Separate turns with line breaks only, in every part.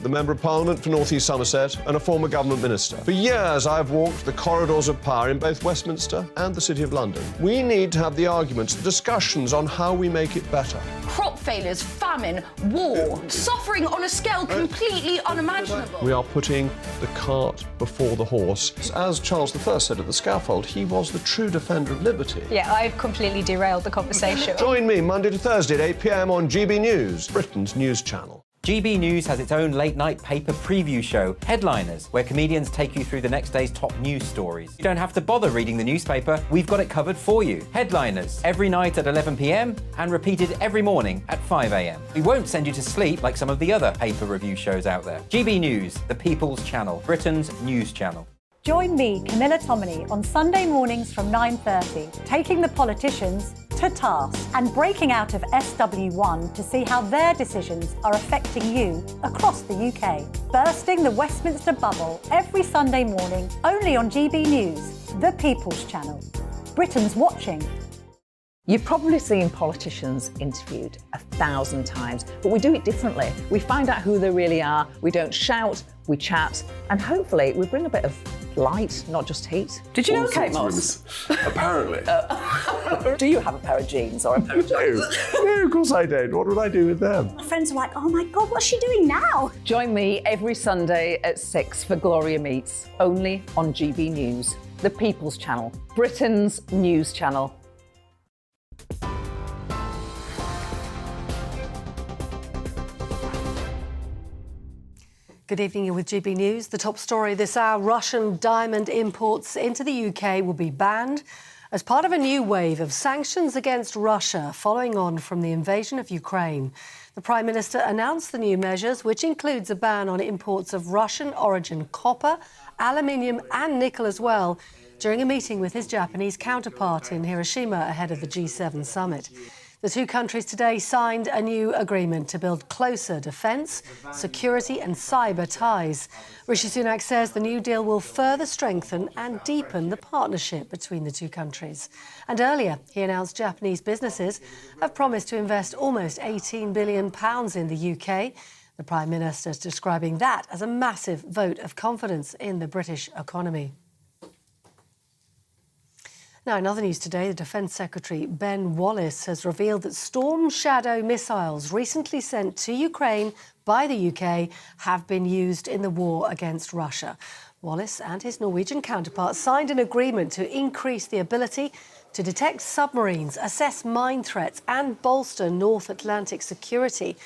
the Member of Parliament for North East Somerset and a former government minister. For years, I've walked the corridors of power in both Westminster and the City of London. We need to have the arguments, the discussions on how we make it better.
Crop failures, famine, war, suffering on a scale completely unimaginable.
We are putting the cart before the horse. As Charles I said at the scaffold, he was the true defender of liberty.
Yeah, I've completely derailed the conversation.
Join me Monday to Thursday at 8 p.m. on GB News, Britain's news channel.
GB News has its own late-night paper preview show, Headliners, where comedians take you through the next day's top news stories. You don't have to bother reading the newspaper, we've got it covered for you. Headliners, every night at 11 p.m. and repeated every morning at 5 a.m. We won't send you to sleep like some of the other paper review shows out there. GB News, the People's Channel, Britain's news channel.
Join me, Camilla Tominey, on Sunday mornings from 9:30, taking the politicians to task and breaking out of SW1 to see how their decisions are affecting you across the UK. Bursting the Westminster bubble every Sunday morning, only on GB News, the People's Channel. Britain's watching.
You've probably seen politicians interviewed 1,000 times, but we do it differently. We find out who they really are, we don't shout, we chat, and hopefully we bring a bit of light, not just heat. Did you know Kate Moss?
Apparently.
Do you have a pair of jeans or a pair of jeans?
No, of course I don't. What would I do with them?
My friends are like, oh my God, what's she doing now?
Join me every Sunday at 6 for Gloria Meets, only on GB News, the People's Channel, Britain's news channel.
Good evening, you're with GB News. The top story this hour, Russian diamond imports into the UK will be banned as part of a new wave of sanctions against Russia following on from the invasion of Ukraine. The Prime Minister announced the new measures, which includes a ban on imports of Russian origin copper, aluminium and nickel as well, during a meeting with his Japanese counterpart in Hiroshima ahead of the G7 summit. The two countries today signed a new agreement to build closer defence, security and cyber ties. Rishi Sunak says the new deal will further strengthen and deepen the partnership between the two countries. And earlier, he announced Japanese businesses have promised to invest almost £18 billion in the UK. The Prime Minister is describing that as a massive vote of confidence in the British economy. Now, in other news today, the Defence Secretary Ben Wallace has revealed that Storm Shadow missiles recently sent to Ukraine by the UK have been used in the war against Russia. Wallace and his Norwegian counterpart signed an agreement to increase the ability to detect submarines, assess mine threats and bolster North Atlantic security.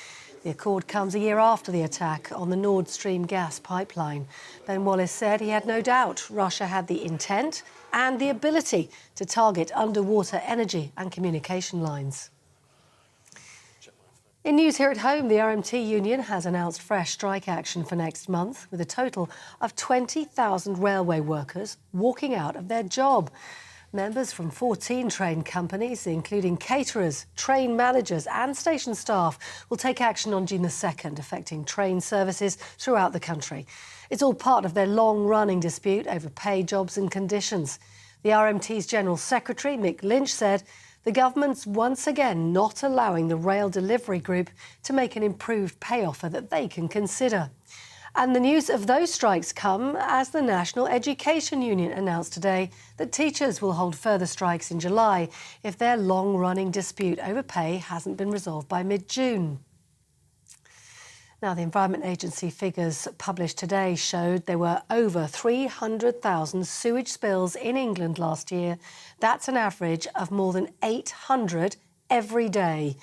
The accord comes a year after the attack on the Nord Stream gas pipeline. Ben Wallace said he had no doubt Russia had the intent and the ability to target underwater energy and communication lines. In news here at home, the RMT union has announced fresh strike action for next month, with a total of 20,000 railway workers walking out of their job. Members from 14 train companies, including caterers, train managers and station staff, will take action on June the 2nd, affecting train services throughout the country. It's all part of their long-running dispute over pay, jobs and conditions. The RMT's General Secretary, Mick Lynch, said the government's once again not allowing the rail delivery group to make an improved pay offer that they can consider. And the news of those strikes come as the National Education Union announced today that teachers will hold further strikes in July if their long-running dispute over pay hasn't been resolved by mid-June. Now, the Environment Agency figures published today showed there were over 300,000 sewage spills in England last year. That's an average of more than 800 every day.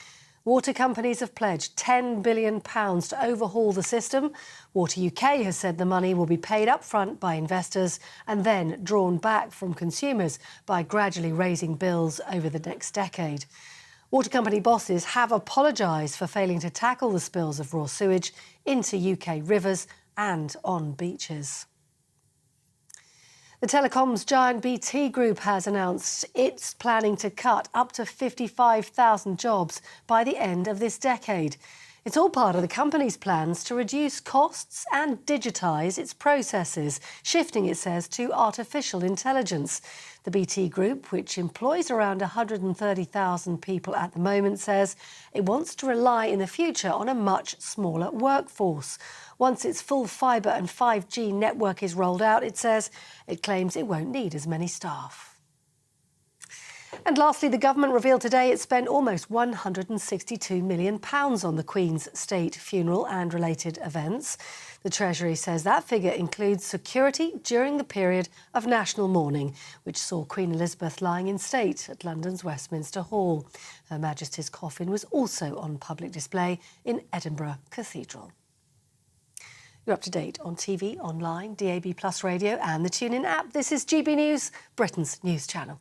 Water companies have pledged £10 billion to overhaul the system. Water UK has said the money will be paid up front by investors and then drawn back from consumers by gradually raising bills over the next decade. Water company bosses have apologised for failing to tackle the spills of raw sewage into UK rivers and on beaches. The telecoms giant BT Group has announced it's planning to cut up to 55,000 jobs by the end of this decade. It's all part of the company's plans to reduce costs and digitise its processes, shifting, it says, to artificial intelligence. The BT Group, which employs around 130,000 people at the moment, says it wants to rely in the future on a much smaller workforce. Once its full fibre and 5G network is rolled out, it says it claims it won't need as many staff. And lastly, the government revealed today it spent almost £162 million on the Queen's state funeral and related events. The Treasury says that figure includes security during the period of national mourning, which saw Queen Elizabeth lying in state at London's Westminster Hall. Her Majesty's coffin was also on public display in Edinburgh Cathedral. You're up to date on TV, online, DAB+ radio and the TuneIn app. This is GB News, Britain's news channel.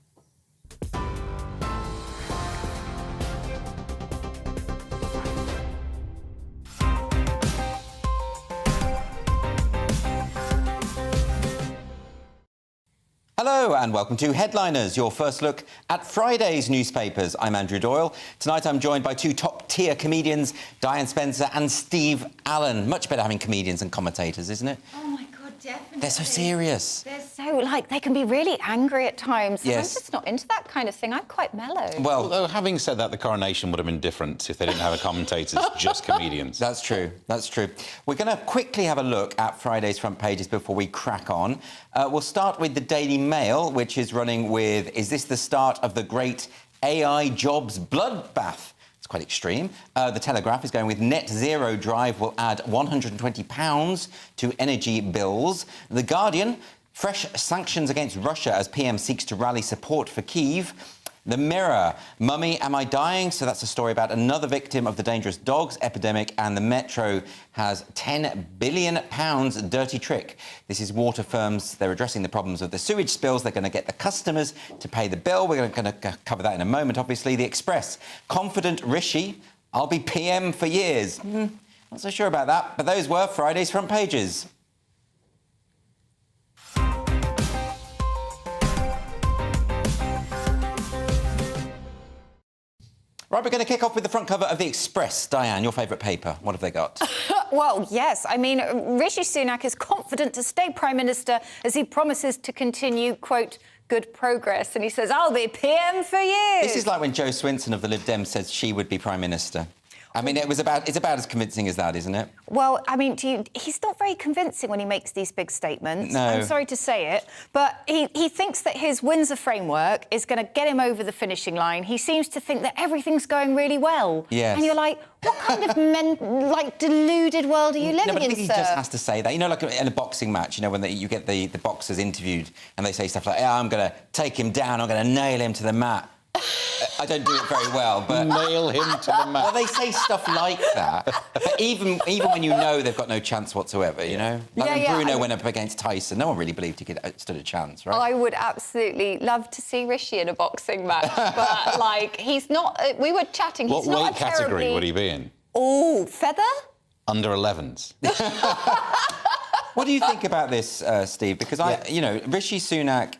Hello and welcome to Headliners, your first look at Friday's newspapers. I'm Andrew Doyle. Tonight I'm joined by two top-tier comedians, Diane Spencer and Steve Allen. Much better having comedians and commentators, isn't it?
Oh, my God, definitely.
They're so serious.
They're so, they can be really angry at times.
Yes.
I'm just not into that kind of thing. I'm quite mellow.
Well,
although, having said that, the coronation would have been different if they didn't have a commentators, just comedians.
That's true. That's true. We're going to quickly have a look at Friday's front pages before we crack on. We'll start with the Daily Mail, which is running with, is this the start of the great AI jobs bloodbath? It's quite extreme. The Telegraph is going with net zero drive will add £120 to energy bills. The Guardian, fresh sanctions against Russia as PM seeks to rally support for Kyiv. The Mirror, Mummy, am I dying? So that's a story about another victim of the dangerous dogs epidemic, and the Metro has £10 billion dirty trick. This is water firms. They're addressing the problems of the sewage spills. They're going to get the customers to pay the bill. We're going to cover that in a moment, obviously. The Express, confident Rishi, I'll be PM for years. Not so sure about that, but those were Friday's front pages. Right, we're going to kick off with the front cover of The Express. Diane, your favourite paper. What have they got?
Well, yes. I mean, Rishi Sunak is confident to stay Prime Minister as he promises to continue, quote, good progress. And he says, I'll be PM for years.
This is like when Jo Swinson of the Lib Dems said she would be Prime Minister. I mean, it's about as convincing as that, isn't it?
Well, I mean, he's not very convincing when he makes these big statements.
No.
I'm sorry to say it, but he thinks that his Windsor framework is going to get him over the finishing line. He seems to think that everything's going really well.
Yes.
And you're like, what kind of deluded world are you living
but I
in,
think he just has to say that. You know, like in a boxing match, you know, when you get the boxers interviewed and they say stuff like, yeah, I'm going to take him down, I'm going to nail him to the mat. I don't do it very well, but...
Nail him to the mat.
Well, they say stuff like that. But even when you know they've got no chance whatsoever, you know? Like when Bruno went up against Tyson, no one really believed he stood a chance, right?
I would absolutely love to see Rishi in a boxing match, but, he's not... We were chatting,
What
he's not
weight
a terribly...
category would he be in?
Oh, feather?
Under 11s.
What do you think about this, Steve? Because, Rishi Sunak...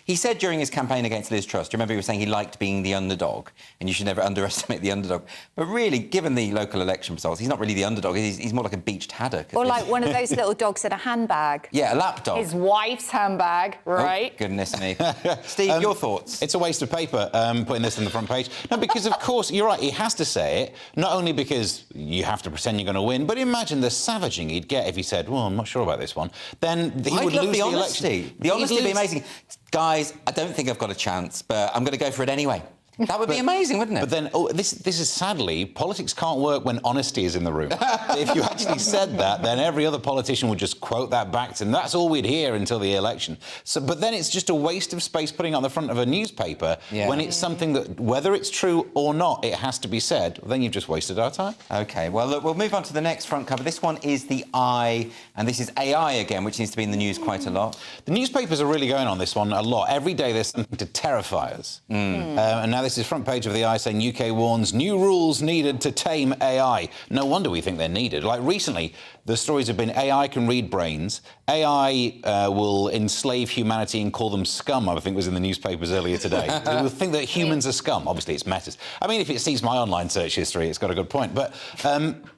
He said during his campaign against Liz Truss, do you remember he was saying he liked being the underdog and you should never underestimate the underdog? But really, given the local election results, he's not really the underdog, he's more like a beached haddock.
Or like one of those little dogs in a handbag.
Yeah, a lapdog.
His wife's handbag, right?
Oh, goodness me. Steve, your thoughts?
It's a waste of paper, putting this on the front page. No, because, of course, you're right, he has to say it, not only because you have to pretend you're going to win, but imagine the savaging he'd get if he said, well, I'm not sure about this one. Then he would lose the election.
The honesty would be amazing. Guys, I don't think I've got a chance, but I'm going to go for it anyway. That would be amazing, wouldn't it?
But then, this is sadly, politics can't work when honesty is in the room. If you actually said that, then every other politician would just quote that back to them. That's all we'd hear until the election. But then it's just a waste of space putting it on the front of a newspaper when it's something that, whether it's true or not, it has to be said. Then you've just wasted our time.
OK, well, look, we'll move on to the next front cover. This one is the Eye, and this is AI again, which seems to be in the news quite a lot.
The newspapers are really going on this one a lot. Every day there's something to terrify us. And now this is front page of the Eye saying UK warns new rules needed to tame AI. No wonder we think they're needed. Like recently, the stories have been AI can read brains, AI will enslave humanity and call them scum, I think was in the newspapers earlier today. It will think that humans are scum. Obviously, it's Meta's. I mean, if it sees my online search history, it's got a good point. But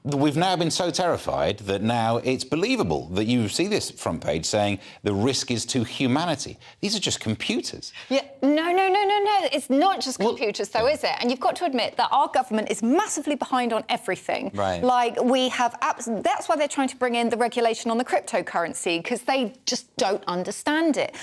we've now been so terrified that now it's believable that you see this front page saying the risk is to humanity. These are just computers.
Yeah, no. It's not just computers, though, is it? And you've got to admit that our government is massively behind on everything.
Right.
Like, we have apps. That's why they're trying to bring in the regulation on the cryptocurrency, because they just don't understand it.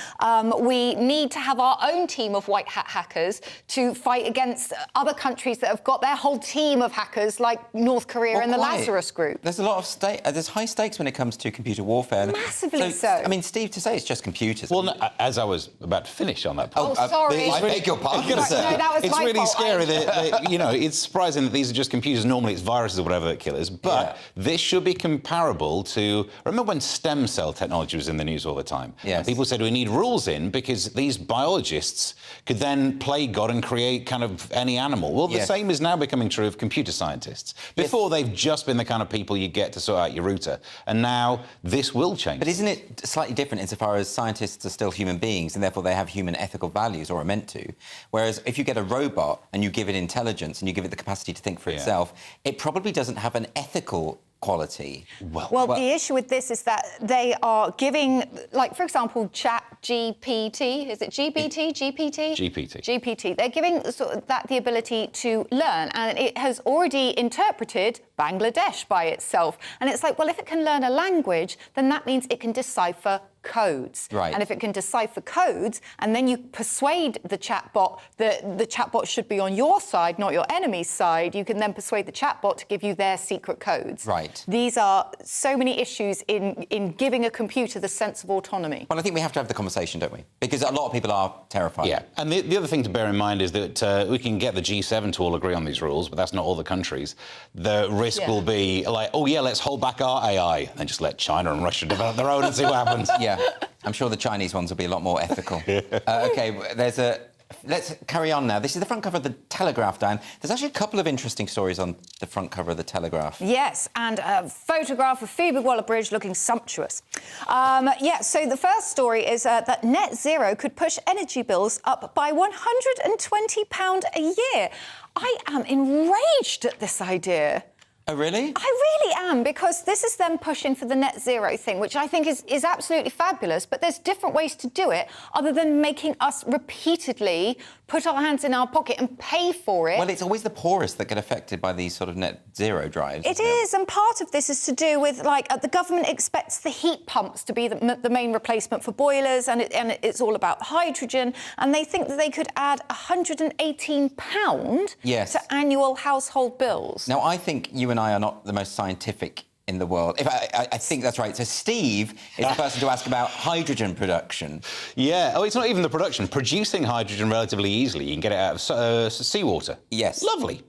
We need to have our own team of white hat hackers to fight against other countries that have got their whole team of hackers, like North Korea and the Lazarus Group.
There's a lot of there's high stakes when it comes to computer warfare.
Massively so.
I mean, Steve, to say it's just computers.
Well, no, as I was about to finish on that point.
Oh, sorry.
I beg your pardon.
No, that was
it's
my
really
fault.
scary that, you know, it's surprising that these are just computers. Normally it's viruses or whatever that kill us. But this should be comparable to... Remember when stem cell technology was in the news all the time?
Yes.
And people said we need rules in because these biologists could then play God and create kind of any animal. Well, the same is now becoming true of computer scientists. Before, they've just been the kind of people you get to sort out your router. And now this will change.
But isn't it slightly different insofar as scientists are still human beings and therefore they have human ethical values, or are meant to? Whereas if you get a robot and you give it intelligence and you give it the capacity to think for itself, it probably doesn't have an ethical quality.
Well, the issue with this is that they are giving, like, for example, ChatGPT, is it GPT? GPT. They're giving sort of that the ability to learn, and it has already interpreted Bangladesh by itself. And it's like, well, if it can learn a language, then that means it can decipher codes.
Right.
And if it can decipher codes, and then you persuade the chatbot that the chatbot should be on your side, not your enemy's side, you can then persuade the chatbot to give you their secret codes.
Right.
These are so many issues in giving a computer the sense of autonomy.
Well, I think we have to have the conversation, don't we? Because a lot of people are terrified.
Yeah, and the other thing to bear in mind is that we can get the G7 to all agree on these rules, but that's not all the countries. The risk will be like, oh, yeah, let's hold back our AI and just let China and Russia develop their own and see what happens.
Yeah, I'm sure the Chinese ones will be a lot more ethical. OK, let's carry on now. This is the front cover of The Telegraph, Diane. There's actually a couple of interesting stories on the front cover of The Telegraph.
Yes, and a photograph of Phoebe Waller-Bridge looking sumptuous. So the first story is that net zero could push energy bills up by £120 a year. I am enraged at this idea.
Oh, really?
I really am, because this is them pushing for the net zero thing, which I think is absolutely fabulous, but there's different ways to do it other than making us repeatedly put our hands in our pocket and pay for it.
Well, it's always the poorest that get affected by these sort of net zero drives.
It is, and part of this is to do with, like, the government expects the heat pumps to be the main replacement for boilers, and it's all about hydrogen, and they think that they could add £118 to annual household bills.
Now, I think you and I are not the most scientific in the world. I think that's right. So Steve is the person to ask about hydrogen production.
Yeah. Oh, it's not even the production. Producing hydrogen relatively easily. You can get it out of seawater.
Yes.
Lovely.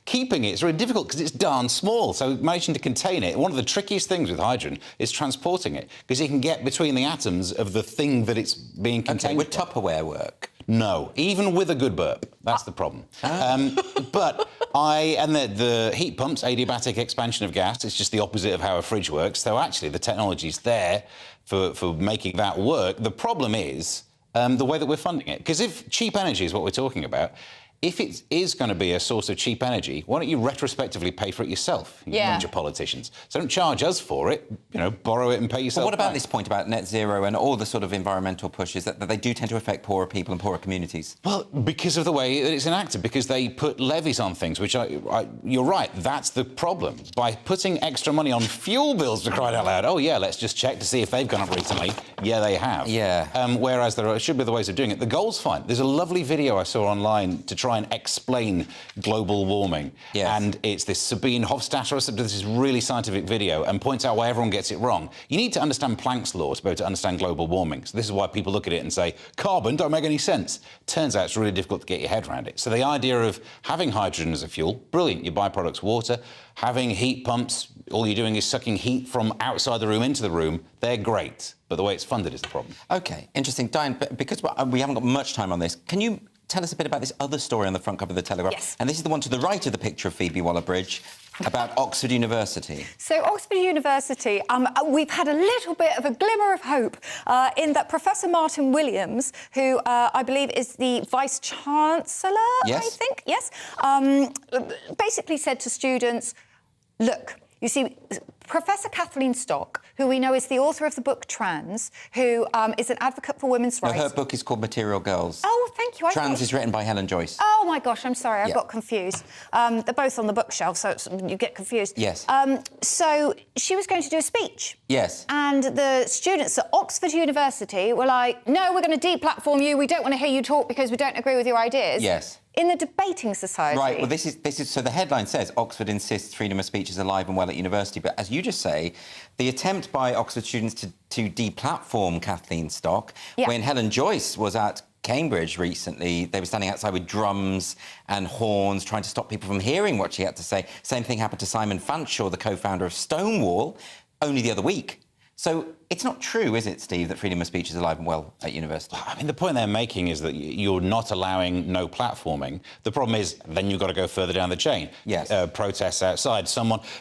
Keeping it's really difficult because it's darn small, so managing to contain it, one of the trickiest things with hydrogen is transporting it, because you can get between the atoms of the thing that it's being contained.
Would Tupperware work?
No, even with a good burp. That's the problem. But the heat pumps, adiabatic expansion of gas, it's just the opposite of how a fridge works. So actually the technology's there for making that work. The problem is the way that we're funding it. Because if cheap energy is what we're talking about, if it is going to be a source of cheap energy, why don't you retrospectively pay for it yourself, you major politicians? So don't charge us for it, you know, borrow it and pay yourself.
But what about
back.
this point about net zero and all the sort of environmental pushes that they do tend to affect poorer people and poorer communities?
Well, because of the way that it's enacted, because they put levies on things, which you're right, that's the problem. By putting extra money on fuel bills, to cry out loud, oh, yeah, let's just check to see if they've gone up recently. Yeah, they have.
Yeah.
Whereas there should be other ways of doing it. The goal's fine. There's a lovely video I saw online to try and explain global warming.
Yes.
And it's this Sabine Hofstadter, this is really scientific video, and points out why everyone gets it wrong. You need to understand Planck's law to be able to understand global warming. So this is why people look at it and say, carbon don't make any sense. Turns out it's really difficult to get your head around it. So the idea of having hydrogen as a fuel, brilliant. Your byproduct's water. Having heat pumps, all you're doing is sucking heat from outside the room into the room. They're great. But the way it's funded is the problem.
OK, interesting. Diane, because we haven't got much time on this, can you tell us a bit about this other story on the front cover of the Telegraph.
Yes.
And this is the one to the right of the picture of Phoebe Waller-Bridge about Oxford University.
So Oxford University, we've had a little bit of a glimmer of hope in that Professor Martin Williams, who I believe is the Vice-Chancellor,
Yes.
I think, yes, basically said to students, look, you see, Professor Kathleen Stock, who we know is the author of the book Trans, who is an advocate for women's rights.
Her book is called Material Girls.
Oh, thank you.
Trans is written by Helen Joyce.
Oh, my gosh, I'm sorry, I got confused. They're both on the bookshelf, so you get confused.
Yes.
So she was going to do a speech.
Yes.
And the students at Oxford University were like, no, we're going to deplatform you, we don't want to hear you talk because we don't agree with your ideas.
Yes.
In the debating society.
Right, well, this is so the headline says Oxford insists freedom of speech is alive and well at university, but as you just say, the attempt by Oxford students to deplatform Kathleen Stock, when Helen Joyce was at Cambridge recently, they were standing outside with drums and horns trying to stop people from hearing what she had to say. Same thing happened to Simon Fanshawe, the co-founder of Stonewall, only the other week. So it's not true, is it, Steve, that freedom of speech is alive and well at university?
I mean, the point they're making is that you're not allowing no platforming. The problem is then you've got to go further down the chain.
Yes.
Protests outside.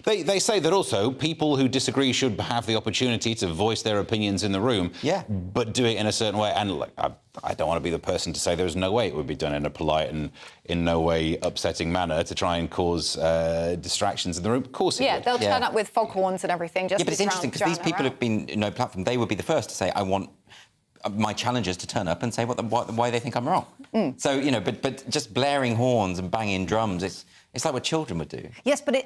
They say that also people who disagree should have the opportunity to voice their opinions in the room.
Yeah.
But do it in a certain way. And look, I don't want to be the person to say there's no way it would be done in a polite and in no way upsetting manner to try and cause distractions in the room. Of course it would.
They'll turn up with foghorns and everything. Just
but it's interesting because these people have been no platform. They would be the first to say, I want my challengers to turn up and say why they think I'm wrong. So, you know, but just blaring horns and banging drums, it's like what children would do.
Yes, but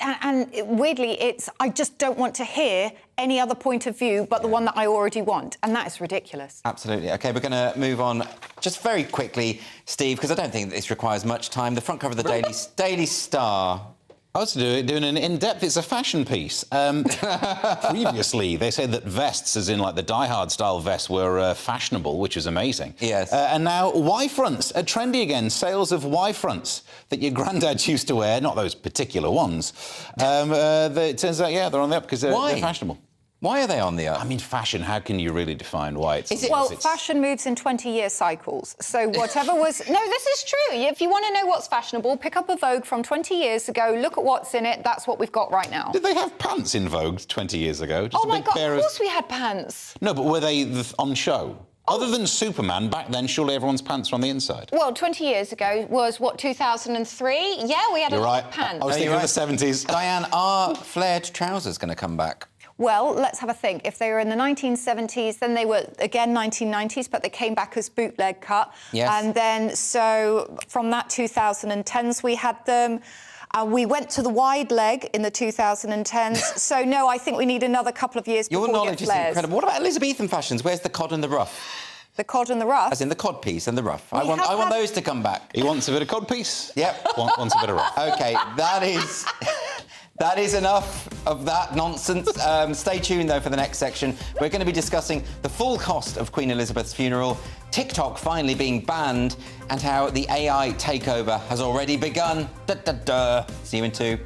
weirdly, I just don't want to hear any other point of view but the one that I already want, and that is ridiculous.
Absolutely. OK, we're going to move on just very quickly, Steve, because I don't think this requires much time. The front cover of the Daily Star.
I was doing an in-depth, it's a fashion piece. Previously, they said that vests, as in like the die-hard style vests, were fashionable, which was amazing.
Yes.
And now Y-fronts are trendy again. Sales of Y-fronts that your granddads used to wear, not those particular ones. It turns out, they're on the up because they're fashionable.
Why are they on the up?
I mean, fashion, how can you really define why it's...
Well, fashion moves in 20-year cycles, so whatever was... No, this is true. If you want to know what's fashionable, pick up a Vogue from 20 years ago, look at what's in it, that's what we've got right now.
Did they have pants in Vogue 20 years ago? Just
oh, my God, of course we had pants.
No, but were they on show? Other than Superman, back then, surely everyone's pants were on the inside.
Well, 20 years ago was, what, 2003? Yeah, we had a lot of pants.
I was thinking of the 70s.
Diane, are flared trousers going to come back?
Well, let's have a think. If they were in the 1970s, then they were, again, 1990s, but they came back as bootleg cut.
Yes.
And then, so, from that 2010s, we had them. We went to the wide leg in the 2010s. So, no, I think we need another couple of years before we get flares.
Your knowledge is incredible. What about Elizabethan fashions? Where's the cod and the ruff?
The cod and the ruff?
As in the cod piece and the ruff. I want those to come back.
He wants a bit of cod piece?
Yep.
Wants a bit of ruff.
OK, that is... That is enough of that nonsense. Stay tuned, though, for the next section. We're going to be discussing the full cost of Queen Elizabeth's funeral, TikTok finally being banned, and how the AI takeover has already begun. See you in 2.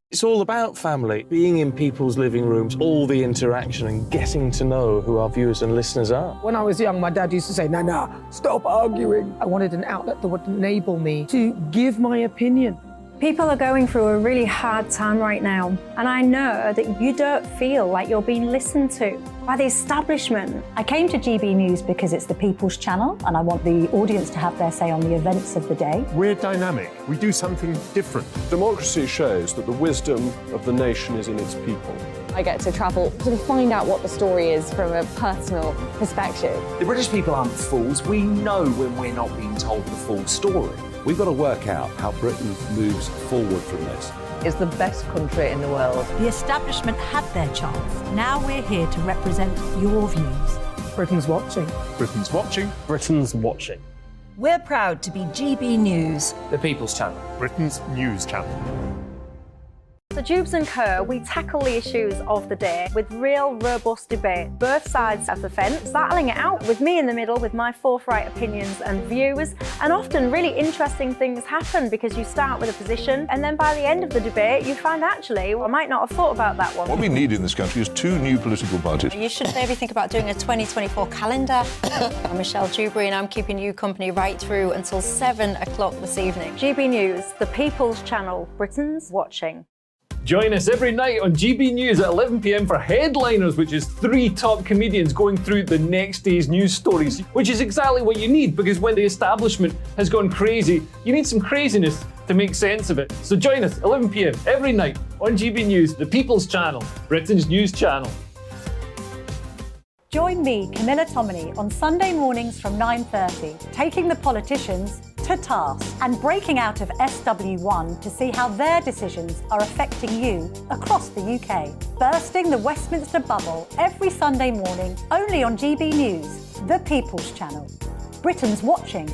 It's all about family, being in people's living rooms, all the interaction and getting to know who our viewers and listeners are.
When I was young, my dad used to say, Nana, stop arguing. I wanted an outlet that would enable me to give my opinion.
People are going through a really hard time right now, and I know that you don't feel like you're being listened to by the establishment.
I came to GB News because it's the People's Channel, and I want the audience to have their say on the events of the day.
We're dynamic. We do something different.
Democracy shows that the wisdom of the nation is in its people.
I get to travel to find out what the story is from a personal perspective.
The British people aren't fools. We know when we're not being told the full story.
We've got to work out how Britain moves forward from this.
It's the best country in the world.
The establishment had their chance. Now we're here to represent your views.
Britain's watching.
Britain's watching.
Britain's watching.
We're proud to be GB News.
The People's Channel.
Britain's news channel.
So Jubes and Kerr, we tackle the issues of the day with real, robust debate, both sides of the fence, battling it out with me in the middle with my forthright opinions and views. And often really interesting things happen because you start with a position and then by the end of the debate you find actually, well, I might not have thought about that one.
What we need in this country is 2 new political parties.
You should maybe think about doing a 2024 calendar. I'm Michelle Dewberry and I'm keeping you company right through until 7 o'clock this evening.
GB News, the People's Channel, Britain's watching.
Join us every night on GB News at 11 p.m. for Headliners, which is 3 top comedians going through the next day's news stories, which is exactly what you need, because when the establishment has gone crazy, you need some craziness to make sense of it. So join us 11 p.m. every night on GB News, the People's Channel, Britain's news channel.
Join me, Camilla Tominey, on Sunday mornings from 9:30, taking the politicians to task and breaking out of SW1 to see how their decisions are affecting you across the UK. Bursting the Westminster bubble every Sunday morning, only on GB News, the People's Channel. Britain's watching.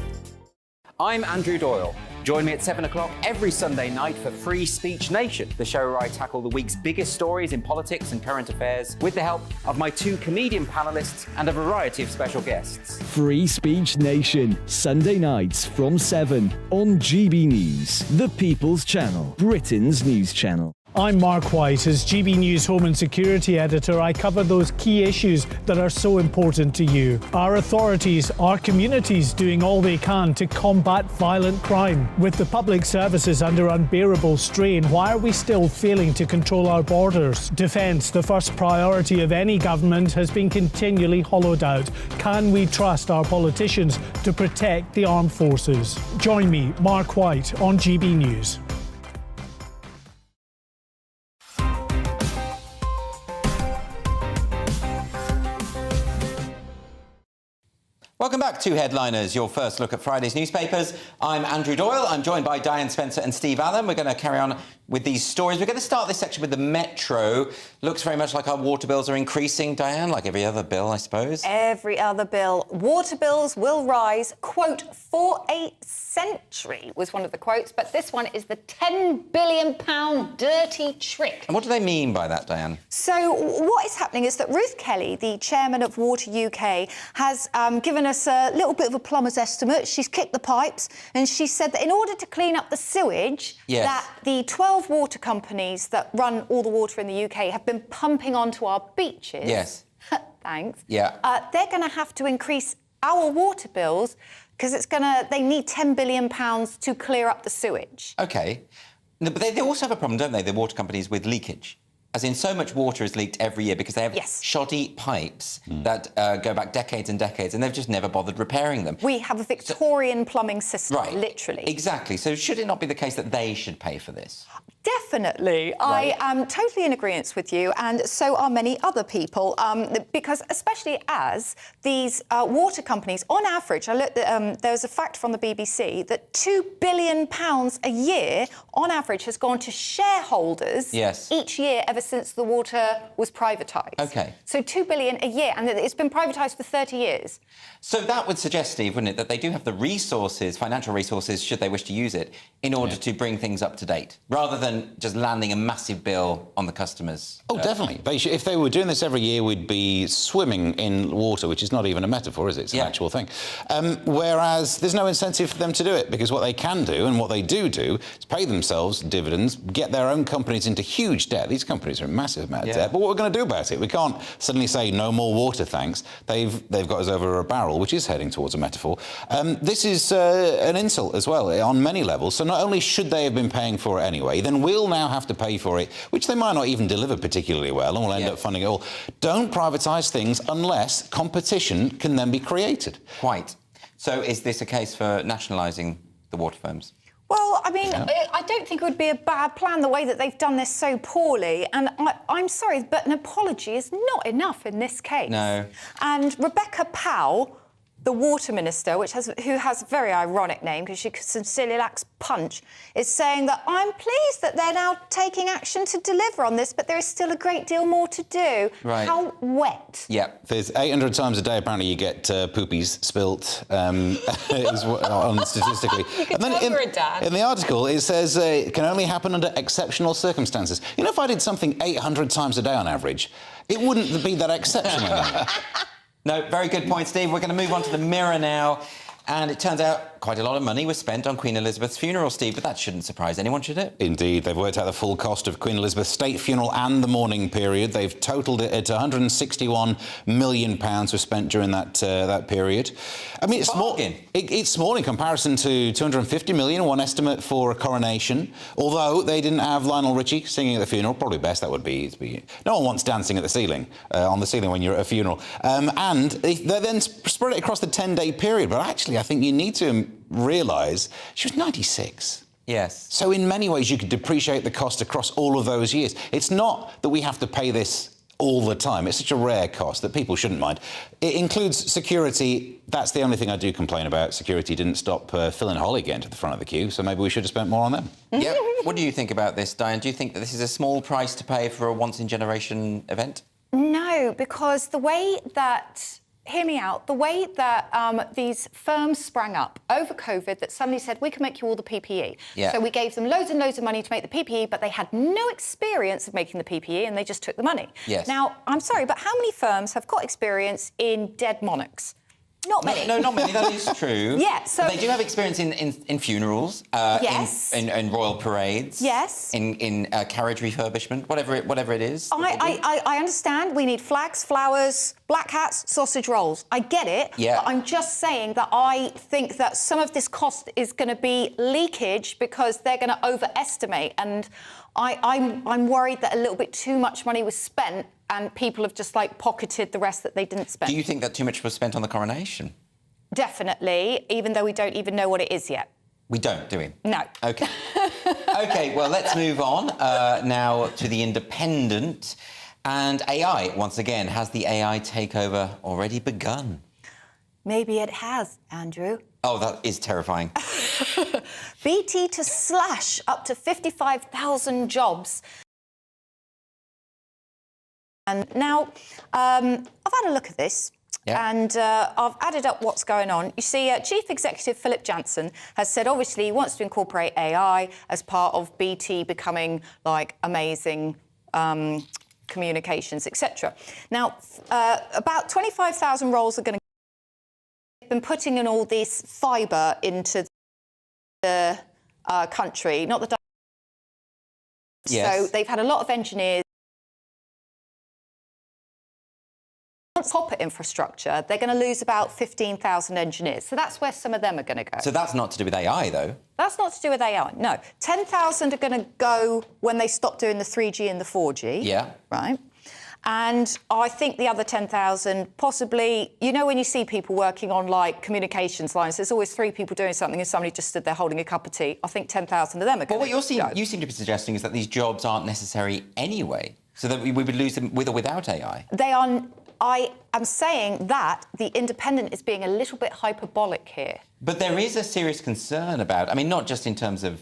I'm Andrew Doyle. Join me at 7 o'clock every Sunday night for Free Speech Nation, the show where I tackle the week's biggest stories in politics and current affairs with the help of my 2 comedian panellists and a variety of special guests.
Free Speech Nation, Sunday nights from 7 on GB News, the People's Channel, Britain's news channel.
I'm Mark White. As GB News Home and Security Editor, I cover those key issues that are so important to you. Our authorities, our communities doing all they can to combat violent crime. With the public services under unbearable strain, why are we still failing to control our borders? Defence, the first priority of any government, has been continually hollowed out. Can we trust our politicians to protect the armed forces? Join me, Mark White, on GB News.
Welcome back to Headliners, your first look at Friday's newspapers. I'm Andrew Doyle. I'm joined by Diane Spencer and Steve Allen. We're going to carry on with these stories. We're going to start this section with the Metro. Looks very much like our water bills are increasing, Diane, like every other bill, I suppose.
Every other bill. Water bills will rise, quote, for a century was one of the quotes, but this one is the £10 billion dirty trick.
And what do they mean by that, Diane?
So what is happening is that Ruth Kelly, the chairman of Water UK, has given us a little bit of a plumber's estimate. She's kicked the pipes and she said that in order to clean up the sewage,
yes,
that the 12 water companies that run all the water in the UK have been pumping onto our beaches.
Yes.
Thanks.
Yeah.
They're going to have to increase our water bills because they need £10 billion to clear up the sewage.
OK. No, but they also have a problem, don't they, the water companies, with leakage? As in, so much water is leaked every year because they have shoddy pipes that go back decades and decades, and they've just never bothered repairing them.
We have a Victorian plumbing system, literally.
Exactly. So should it not be the case that they should pay for this?
Definitely.
Right.
I am totally in agreement with you, and so are many other people, because especially as these water companies, on average, I looked at, there was a fact from the BBC that £2 billion a year, on average, has gone to shareholders each year ever since the water was privatised.
OK.
So £2 billion a year, and it's been privatised for 30 years.
So that would suggest, Steve, wouldn't it, that they do have the resources, financial resources, should they wish to use it, in order to bring things up to date, rather than just landing a massive bill on the customers.
Oh, definitely. If they were doing this every year, we'd be swimming in water, which is not even a metaphor, is it? It's an actual thing. Whereas there's no incentive for them to do it, because what they can do, and what they do is pay themselves dividends, get their own companies into huge debt. These companies are in massive amount of debt. But what we're going to do about it? We can't suddenly say no more water, thanks. They've got us over a barrel, which is heading towards a metaphor. This is an insult as well, on many levels. So not only should they have been paying for it anyway, then we'll now have to pay for it, which they might not even deliver particularly well, and we'll end up funding it all. Don't privatise things unless competition can then be created.
Quite. So is this a case for nationalising the water firms?
Well, I mean, I don't think it would be a bad plan, the way that they've done this so poorly. And I'm sorry, but an apology is not enough in this case.
No.
And Rebecca Powell the water minister, who has a very ironic name because she sincerely lacks punch, is saying that I'm pleased that they're now taking action to deliver on this, but there is still a great deal more to do.
Right.
How wet?
Yeah, there's 800 times a day apparently you get poopies spilt statistically.
You could tell you're a dad.
In the article it says it can only happen under exceptional circumstances. You know, if I did something 800 times a day on average, it wouldn't be that exceptional.
No, very good point, Steve. We're going to move on to the Mirror now. And it turns out quite a lot of money was spent on Queen Elizabeth's funeral, Steve, but that shouldn't surprise anyone, should it?
Indeed. They've worked out the full cost of Queen Elizabeth's state funeral and the mourning period. They've totalled it at £161 million was spent during that period. I mean, it's small. It's small in comparison to £250 million, one estimate for a coronation. Although they didn't have Lionel Richie singing at the funeral. Probably best that would be. No one wants dancing at the ceiling, on the ceiling when you're at a funeral. And they then spread it across the 10-day period. But actually, I think you need to realise she was 96.
Yes.
So in many ways you could depreciate the cost across all of those years. It's not that we have to pay this all the time. It's such a rare cost that people shouldn't mind. It includes security. That's the only thing I do complain about. Security didn't stop Phil and Holly getting to the front of the queue, so maybe we should have spent more on them.
Yeah. What do you think about this, Diane? Do you think that this is a small price to pay for a once-in-generation event?
No, because the way that... Hear me out. The way that these firms sprang up over COVID that suddenly said, we can make you all the PPE.
Yeah.
So we gave them loads and loads of money to make the PPE, but they had no experience of making the PPE and they just took the money.
Yes.
Now, I'm sorry, but how many firms have got experience in dead monarchs? Not many.
No, not many. That is true.
Yeah, so...
But they do have experience in funerals,
yes.
in royal parades,
yes,
in carriage refurbishment, whatever it is.
I understand. We need flags, flowers, black hats, sausage rolls. I get it.
Yeah.
But I'm just saying that I think that some of this cost is going to be leakage because they're going to overestimate, and I'm worried that a little bit too much money was spent and people have just, like, pocketed the rest that they didn't spend.
Do you think that too much was spent on the coronation?
Definitely, even though we don't even know what it is yet.
We don't, do we?
No.
OK. OK, well, let's move on now to The Independent. And AI, once again, has the AI takeover already begun?
Maybe it has, Andrew.
Oh, that is terrifying.
BT to slash up to 55,000 jobs. And now, I've had a look at this, and I've added up what's going on. You see, Chief Executive Philip Jansen has said, obviously, he wants to incorporate AI as part of BT becoming, like, amazing communications, etc. Now, about 25,000 roles are going to... They've been putting in all this fibre into the country, not the...
Yes.
So they've had a lot of engineers. Copper infrastructure, they're going to lose about 15,000 engineers. So that's where some of them are going to go.
So that's not to do with AI, though?
That's not to do with AI, no. 10,000 are going to go when they stop doing the 3G and the 4G.
Yeah.
Right? And I think the other 10,000 possibly... You know when you see people working on, like, communications lines, there's always 3 people doing something and somebody just stood there holding a cup of tea. I think 10,000 of them are going to go.
But what you seem to be suggesting is that these jobs aren't necessary anyway, so that we would lose them with or without AI.
They are... I am saying that The Independent is being a little bit hyperbolic here.
But there is a serious concern about... I mean, not just in terms of,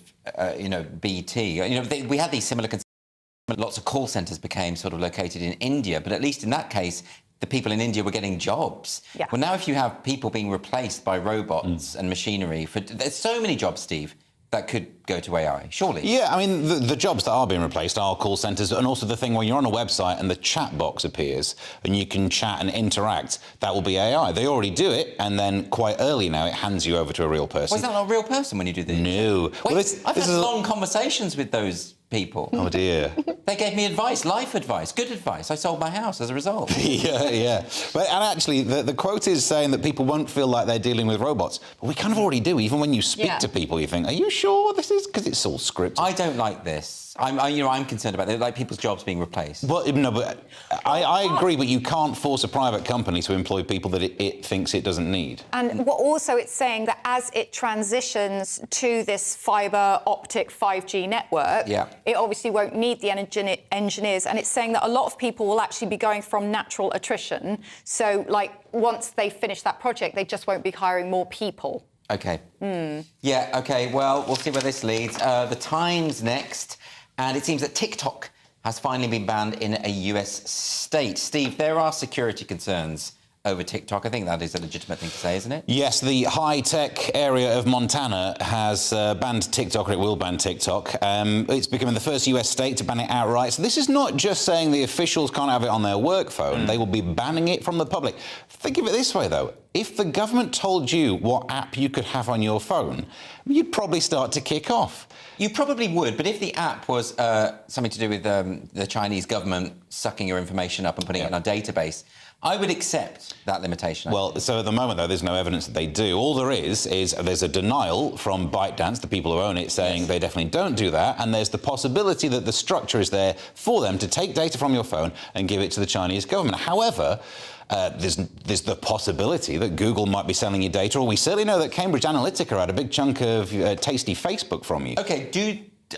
BT. We had these similar concerns. Lots of call centres became sort of located in India, but at least in that case, the people in India were getting jobs.
Yeah.
Well, now if you have people being replaced by robots and machinery... There's so many jobs, Steve, that could go to AI, surely.
Yeah, I mean, the jobs that are being replaced are call centres, and also the thing when you're on a website and the chat box appears and you can chat and interact, that will be AI. They already do it, and then quite early now it hands you over to a real person.
Well, is that not a real person when you do this?
No.
Wait, I've had long conversations with those people.
Oh, dear.
They gave me advice, life advice, good advice. I sold my house as a result.
Yeah. But, and actually, the quote is saying that people won't feel like they're dealing with robots. But we kind of already do. Even when you speak to people, you think, are you sure this is... Because it's all scripted.
I don't like this. I'm concerned about it, like people's jobs being replaced.
Well, no, but I agree, but you can't force a private company to employ people that it thinks it doesn't need.
And what also it's saying that as it transitions to this fibre optic 5G network, it obviously won't need the engineers. And it's saying that a lot of people will actually be going from natural attrition. So, like, once they finish that project, they just won't be hiring more people.
OK. Yeah, OK, well, we'll see where this leads. The Times next, and it seems that TikTok has finally been banned in a US state. Steve, there are security concerns over TikTok. I think that is a legitimate thing to say, isn't it?
Yes, the high-tech area of Montana has banned TikTok, or it will ban TikTok. It's becoming the first US state to ban it outright. So this is not just saying the officials can't have it on their work phone. They will be banning it from the public. Think of it this way, though. If the government told you what app you could have on your phone, you'd probably start to kick off.
You probably would, but if the app was something to do with the Chinese government sucking your information up and putting it in our database, I would accept that limitation.
Well, so at the moment, though, there's no evidence that they do. All there is there's a denial from ByteDance, the people who own it, saying they definitely don't do that, and there's the possibility that the structure is there for them to take data from your phone and give it to the Chinese government. However, there's the possibility that Google might be selling you data, or we certainly know that Cambridge Analytica had a big chunk of tasty Facebook from you.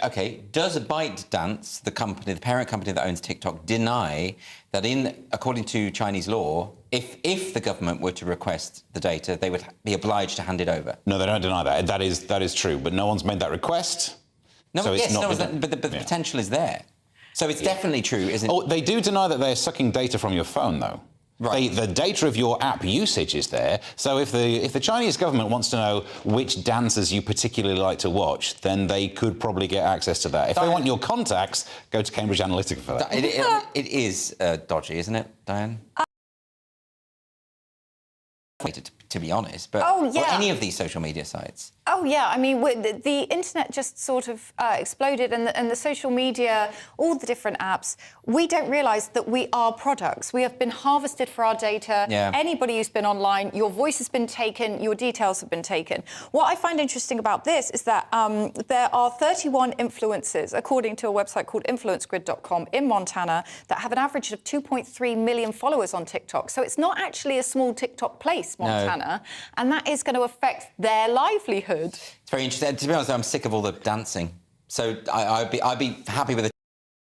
OK, does ByteDance, the company, the parent company that owns TikTok, deny that according to Chinese law, if the government were to request the data, they would be obliged to hand it over?
No, they don't deny that. That is true, but no one's made that request.
No,
so
yes,
it's not
but the potential is there. So it's definitely true, isn't it?
Oh, they do deny that they're sucking data from your phone, though. Right. The data of your app usage is there. So if the Chinese government wants to know which dancers you particularly like to watch, then they could probably get access to that. If they want your contacts, go to Cambridge Analytica for that.
It is dodgy, isn't it, Diane? To be honest, but or any of these social media sites.
Oh, yeah. I mean, the internet just sort of exploded, and the social media, all the different apps, we don't realise that we are products. We have been harvested for our data.
Yeah.
Anybody who's been online, your voice has been taken, your details have been taken. What I find interesting about this is that there are 31 influencers, according to a website called influencegrid.com in Montana, that have an average of 2.3 million followers on TikTok. So it's not actually a small TikTok place, Montana. No. And that is going to affect their livelihood.
It's very interesting. To be honest, I'm sick of all the dancing. So I'd be happy with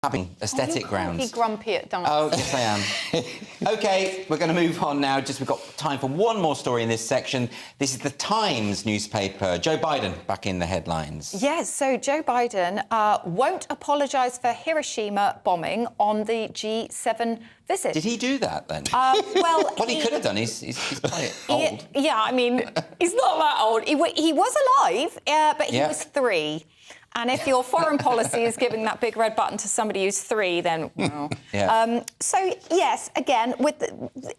having aesthetic grounds.
You can't be grumpy at dancing.
Oh, yes, I am. OK, we're going to move on now. We've got time for one more story in this section. This is the Times newspaper. Joe Biden back in the headlines.
Yes, so Joe Biden won't apologise for Hiroshima bombing on the G7 visit.
Did he do that then?
Well,
what he could have done, he's quite old.
Yeah, I mean, he's not that old. He was alive, but he was 3. And if your foreign policy is giving that big red button to somebody who's 3, then, well... so, yes, again,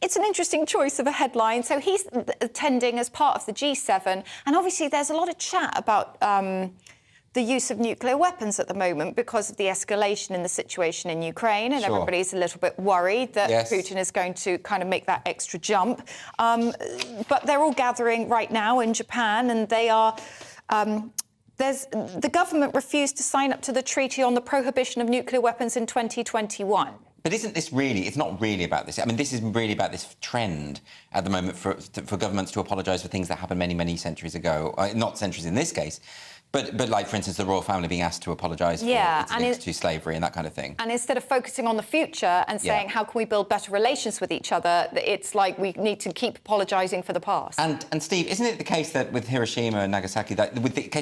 it's an interesting choice of a headline. So he's attending as part of the G7, and obviously there's a lot of chat about the use of nuclear weapons at the moment because of the escalation in the situation in Ukraine, and everybody's a little bit worried that Putin is going to kind of make that extra jump. But they're all gathering right now in Japan, and they are... the government refused to sign up to the Treaty on the Prohibition of Nuclear Weapons in 2021.
But isn't this really... It's not really about this. I mean, this is really about this trend at the moment for governments to apologise for things that happened many, many centuries ago. Not centuries in this case, but like, for instance, the royal family being asked to apologise for its links to slavery and that kind of thing.
And instead of focusing on the future and saying, how can we build better relations with each other, it's like we need to keep apologising for the past.
And Steve, isn't it the case that with Hiroshima and Nagasaki, that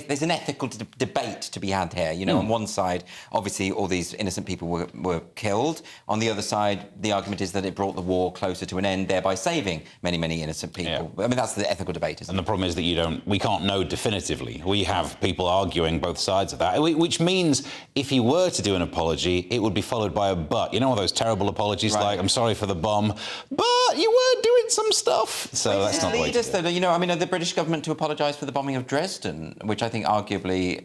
there's an ethical debate to be had here? You know, on one side, obviously, all these innocent people were killed. On the other side, the argument is that it brought the war closer to an end, thereby saving many, many innocent people. I mean, that's the ethical debate, isn't it?
And the problem is that we can't know definitively. We have people arguing both sides of that, which means if he were to do an apology, it would be followed by a but. You know, all those terrible apologies like, I'm sorry for the bomb, but you were doing some stuff. So that's not the way to do it.
You know, I mean, the British government to apologise for the bombing of Dresden, which I think arguably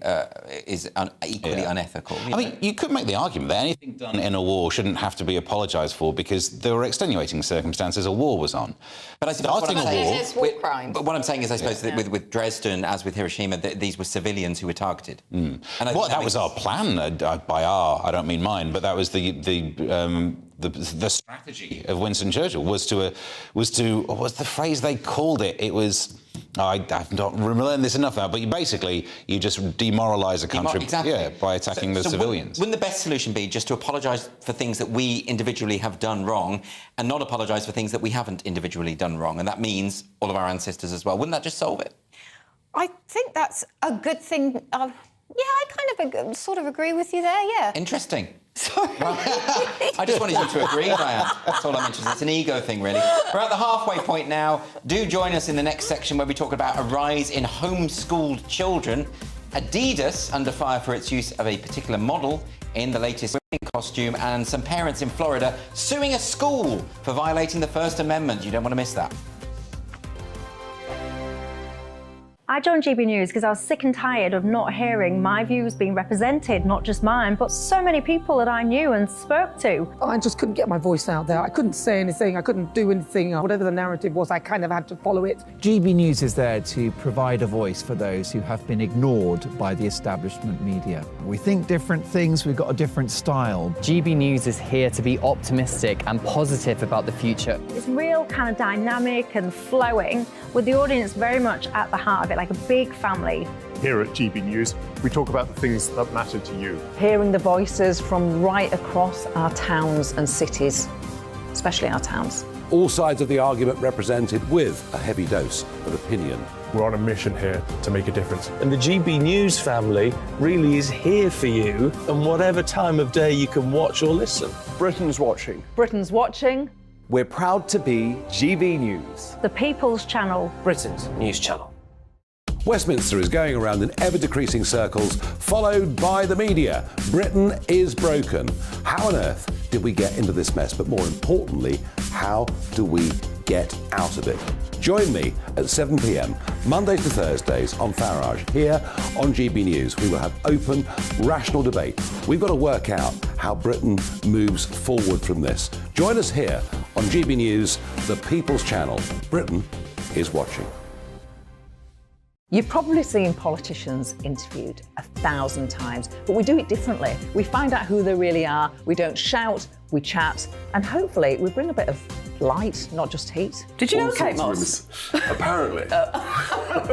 is equally unethical.
I mean, you could make the argument that anything done in a war shouldn't have to be apologised for because there were extenuating circumstances a war was on.
But I suppose
it's war crime.
But what I'm saying is, I suppose, that with Dresden, as with Hiroshima, these were civilian civilians who were targeted.
And that was our plan. By our, I don't mean mine, but that was the strategy of Winston Churchill was to what was the phrase they called it? It was. I've not learned this enough now, but you just demoralise a country by attacking the civilians.
Wouldn't the best solution be just to apologise for things that we individually have done wrong and not apologise for things that we haven't individually done wrong? And that means all of our ancestors as well. Wouldn't that just solve it?
I think that's a good thing. Yeah, I kind of sort of agree with you there, yeah.
Interesting. Sorry. I just wanted you to agree, Diane. That's all I'm interested in. It's an ego thing, really. We're at the halfway point now. Do join us in the next section where we talk about a rise in homeschooled children, Adidas under fire for its use of a particular model in the latest swimming costume, and some parents in Florida suing a school for violating the First Amendment. You don't want to miss that.
I joined GB News because I was sick and tired of not hearing my views being represented, not just mine, but so many people that I knew and spoke to.
I just couldn't get my voice out there. I couldn't say anything. I couldn't do anything. Whatever the narrative was, I kind of had to follow it.
GB News is there to provide a voice for those who have been ignored by the establishment media. We think different things, we've got a different style.
GB News is here to be optimistic and positive about the future.
It's real kind of dynamic and flowing, with the audience very much at the heart of it, like a big family.
Here at GB News, we talk about the things that matter to you.
Hearing the voices from right across our towns and cities, especially our towns.
All sides of the argument represented with a heavy dose of opinion.
We're on a mission here to make a difference.
And the GB News family really is here for you, and whatever time of day you can watch or listen.
Britain's watching.
Britain's watching.
We're proud to be GB News,
The People's Channel.
Britain's news channel.
Westminster is going around in ever-decreasing circles, followed by the media. Britain is broken. How on earth did we get into this mess? But more importantly, how do we get out of it? Join me at 7 p.m, Mondays to Thursdays on Farage, here on GB News. We will have open, rational debate. We've got to work out how Britain moves forward from this. Join us here on GB News, the People's Channel. Britain is watching.
You've probably seen politicians interviewed 1,000 times, but we do it differently. We find out who they really are, we don't shout, we chat, and hopefully we bring a bit of light, not just heat. Did you know Kate Moss?
Apparently.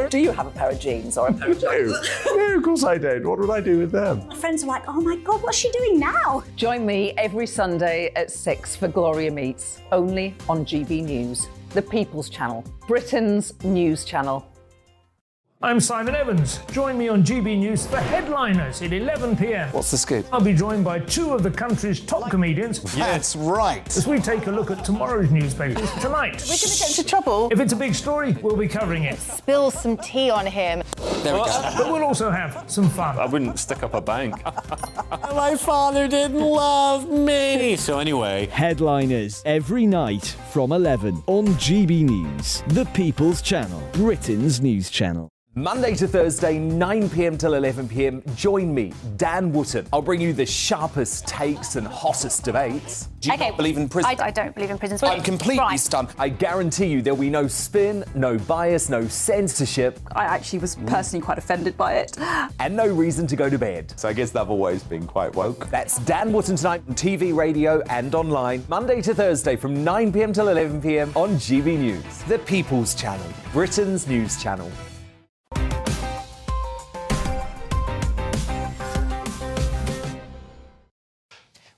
Do you have a pair of jeans or a pair of jeans?
No, of course I don't. What would I do with them?
My friends are like, oh my God, what's she doing now?
Join me every Sunday at 6 for Gloria Meets, only on GB News, the People's Channel, Britain's news channel.
I'm Simon Evans. Join me on GB News for Headliners at 11 p.m.
What's the scoop?
I'll be joined by two of the country's top comedians.
That's right.
As we take a look at tomorrow's newspapers tonight.
We're going to get into trouble.
If it's a big story, we'll be covering it.
Spill some tea on him.
There we go.
But we'll also have some fun.
I wouldn't stick up a bank.
My father didn't love me. So anyway.
Headliners every night from 11 on GB News, the People's Channel, Britain's news channel.
Monday to Thursday, 9 p.m. till 11 p.m. Join me, Dan Wootton. I'll bring you the sharpest takes and hottest debates. Do you not believe in prisons?
I don't believe in prisons.
I'm completely stunned. I guarantee you there'll be no spin, no bias, no censorship.
I actually was personally quite offended by it.
And no reason to go to bed. So I guess they've always been quite woke. That's Dan Wootton tonight on TV, radio and online. Monday to Thursday from 9 p.m. till 11 p.m. on GB News. The People's Channel, Britain's news channel.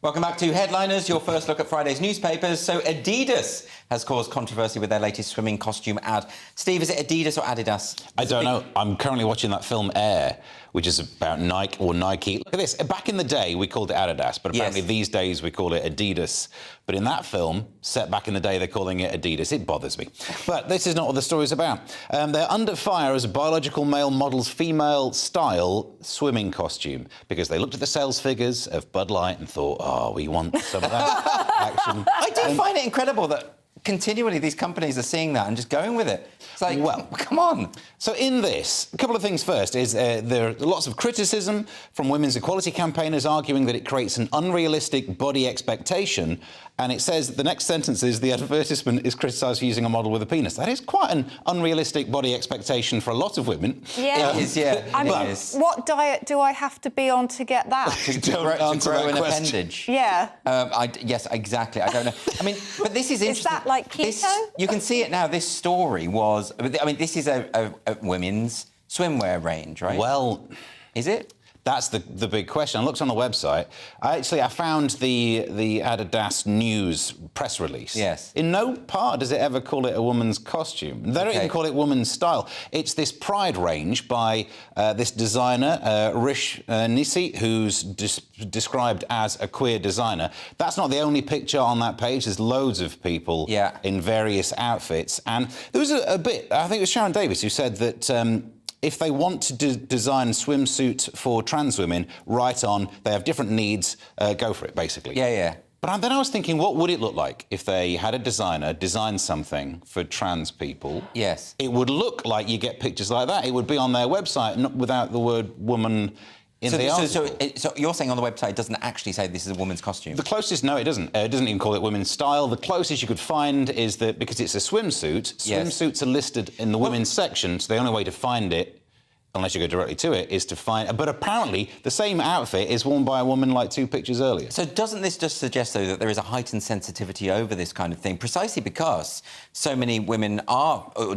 Welcome back to Headliners, your first look at Friday's newspapers. So Adidas has caused controversy with their latest swimming costume ad. Steve, is it Adidas or Adidas?
I don't know. I'm currently watching that film Air, which is about Nike or Nike. Look at this. Back in the day, we called it Adidas, but apparently these days we call it Adidas. But in that film, set back in the day, they're calling it Adidas. It bothers me. But this is not what the story's about. They're under fire as a biological male model's female-style swimming costume because they looked at the sales figures of Bud Light and thought, oh, we want some of that action.
I do find it incredible that continually these companies are seeing that and just going with it. It's like, well, come on.
So in this, a couple of things first is there are lots of criticism from women's equality campaigners arguing that it creates an unrealistic body expectation. And it says, the next sentence is, the advertisement is criticised for using a model with a penis. That is quite an unrealistic body expectation for a lot
It
of women.
is, yeah. I mean, what diet do I have to be on to get that?
to grow an appendage.
Yeah.
Yes, exactly. I don't know. I mean, but this is interesting.
Is that like keto?
You can see it now. This story was... I mean, this is a women's swimwear range, right?
Well...
Is it?
That's the big question. I looked on the website. I found the Adidas News press release.
Yes.
In no part does it ever call it a woman's costume. They don't even call it woman's style. It's this Pride range by this designer, Rish Nisi, who's described as a queer designer. That's not the only picture on that page. There's loads of people in various outfits. And there was a bit, I think it was Sharon Davis, who said that... if they want to design swimsuits for trans women, right on, they have different needs, go for it, basically.
Yeah, yeah.
But then I was thinking, what would it look like if they had a designer design something for trans people?
Yes.
It would look like you get pictures like that. It would be on their website, not without the word woman in the article.
So you're saying on the website it doesn't actually say this is a woman's costume?
The closest, no, it doesn't. It doesn't even call it women's style. The closest you could find is that, because it's a swimsuit, swimsuits are listed in the women's section, so the only way to find it, unless you go directly to it, is to find... But apparently, the same outfit is worn by a woman like 2 pictures earlier.
So doesn't this just suggest, though, that there is a heightened sensitivity over this kind of thing, precisely because so many women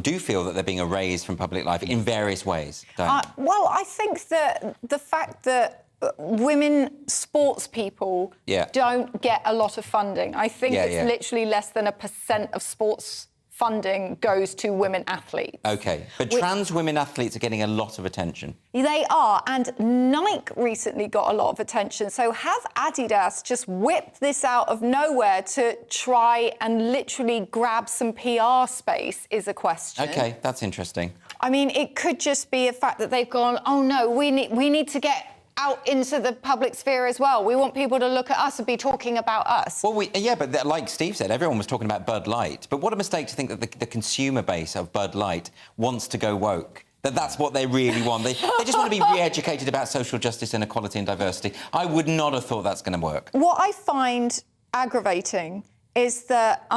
do feel that they're being erased from public life in various ways?
Well, I think that the fact that women sports people don't get a lot of funding. I think it's literally less than 1% of sports funding goes to women athletes.
OK, but trans women athletes are getting a lot of attention.
They are, and Nike recently got a lot of attention. So have Adidas just whipped this out of nowhere to try and literally grab some PR space is a question.
OK, that's interesting.
I mean, it could just be a fact that they've gone, oh no, we need to get out into the public sphere as well. We want people to look at us and be talking about us.
Well, but like Steve said, everyone was talking about Bud Light. But what a mistake to think that the consumer base of Bud Light wants to go woke. That's what they really want. They just want to be re-educated about social justice, inequality and diversity. I would not have thought that's going to work.
What I find aggravating is that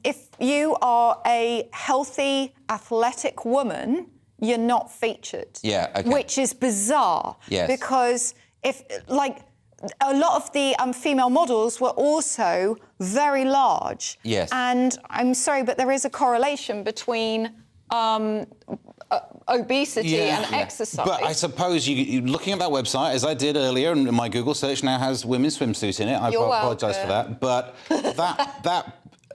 if you are a healthy, athletic woman, you're not featured.
Yeah, OK.
Which is bizarre.
Yes.
Because if, like, a lot of the female models were also very large.
Yes.
And I'm sorry, but there is a correlation between obesity and exercise.
But I suppose you looking at that website, as I did earlier, and my Google search now has women's swimsuit in it. I apologise for that. But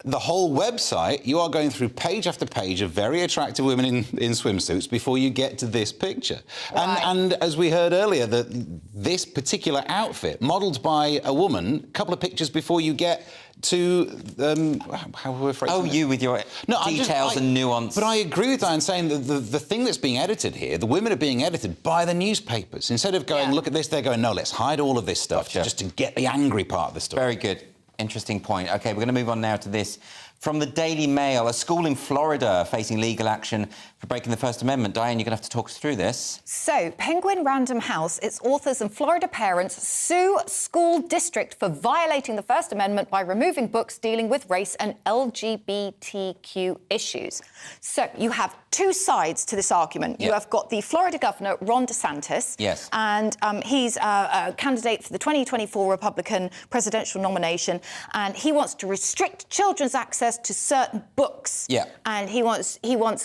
the whole website, you are going through page after page of very attractive women in swimsuits before you get to this picture. Right. And as we heard earlier, that this particular outfit, modelled by a woman, a couple of pictures before you get to how we're phrasing it.
You with your details and nuance.
But I agree with that in saying that the thing that's being edited here, the women are being edited by the newspapers. Instead of going, look at this, they're going, no, let's hide all of this stuff just to get the angry part of the story.
Very good. Interesting point. OK, we're going to move on now to this. From the Daily Mail, a school in Florida facing legal action for breaking the First Amendment. Diane, you're going to have to talk us through this.
So, Penguin Random House, its authors and Florida parents sue school district for violating the First Amendment by removing books dealing with race and LGBTQ issues. So, you have two sides to this argument. You have got the Florida governor, Ron DeSantis.
Yes.
And he's a candidate for the 2024 Republican presidential nomination. And he wants to restrict children's access to certain books.
Yeah.
And he wants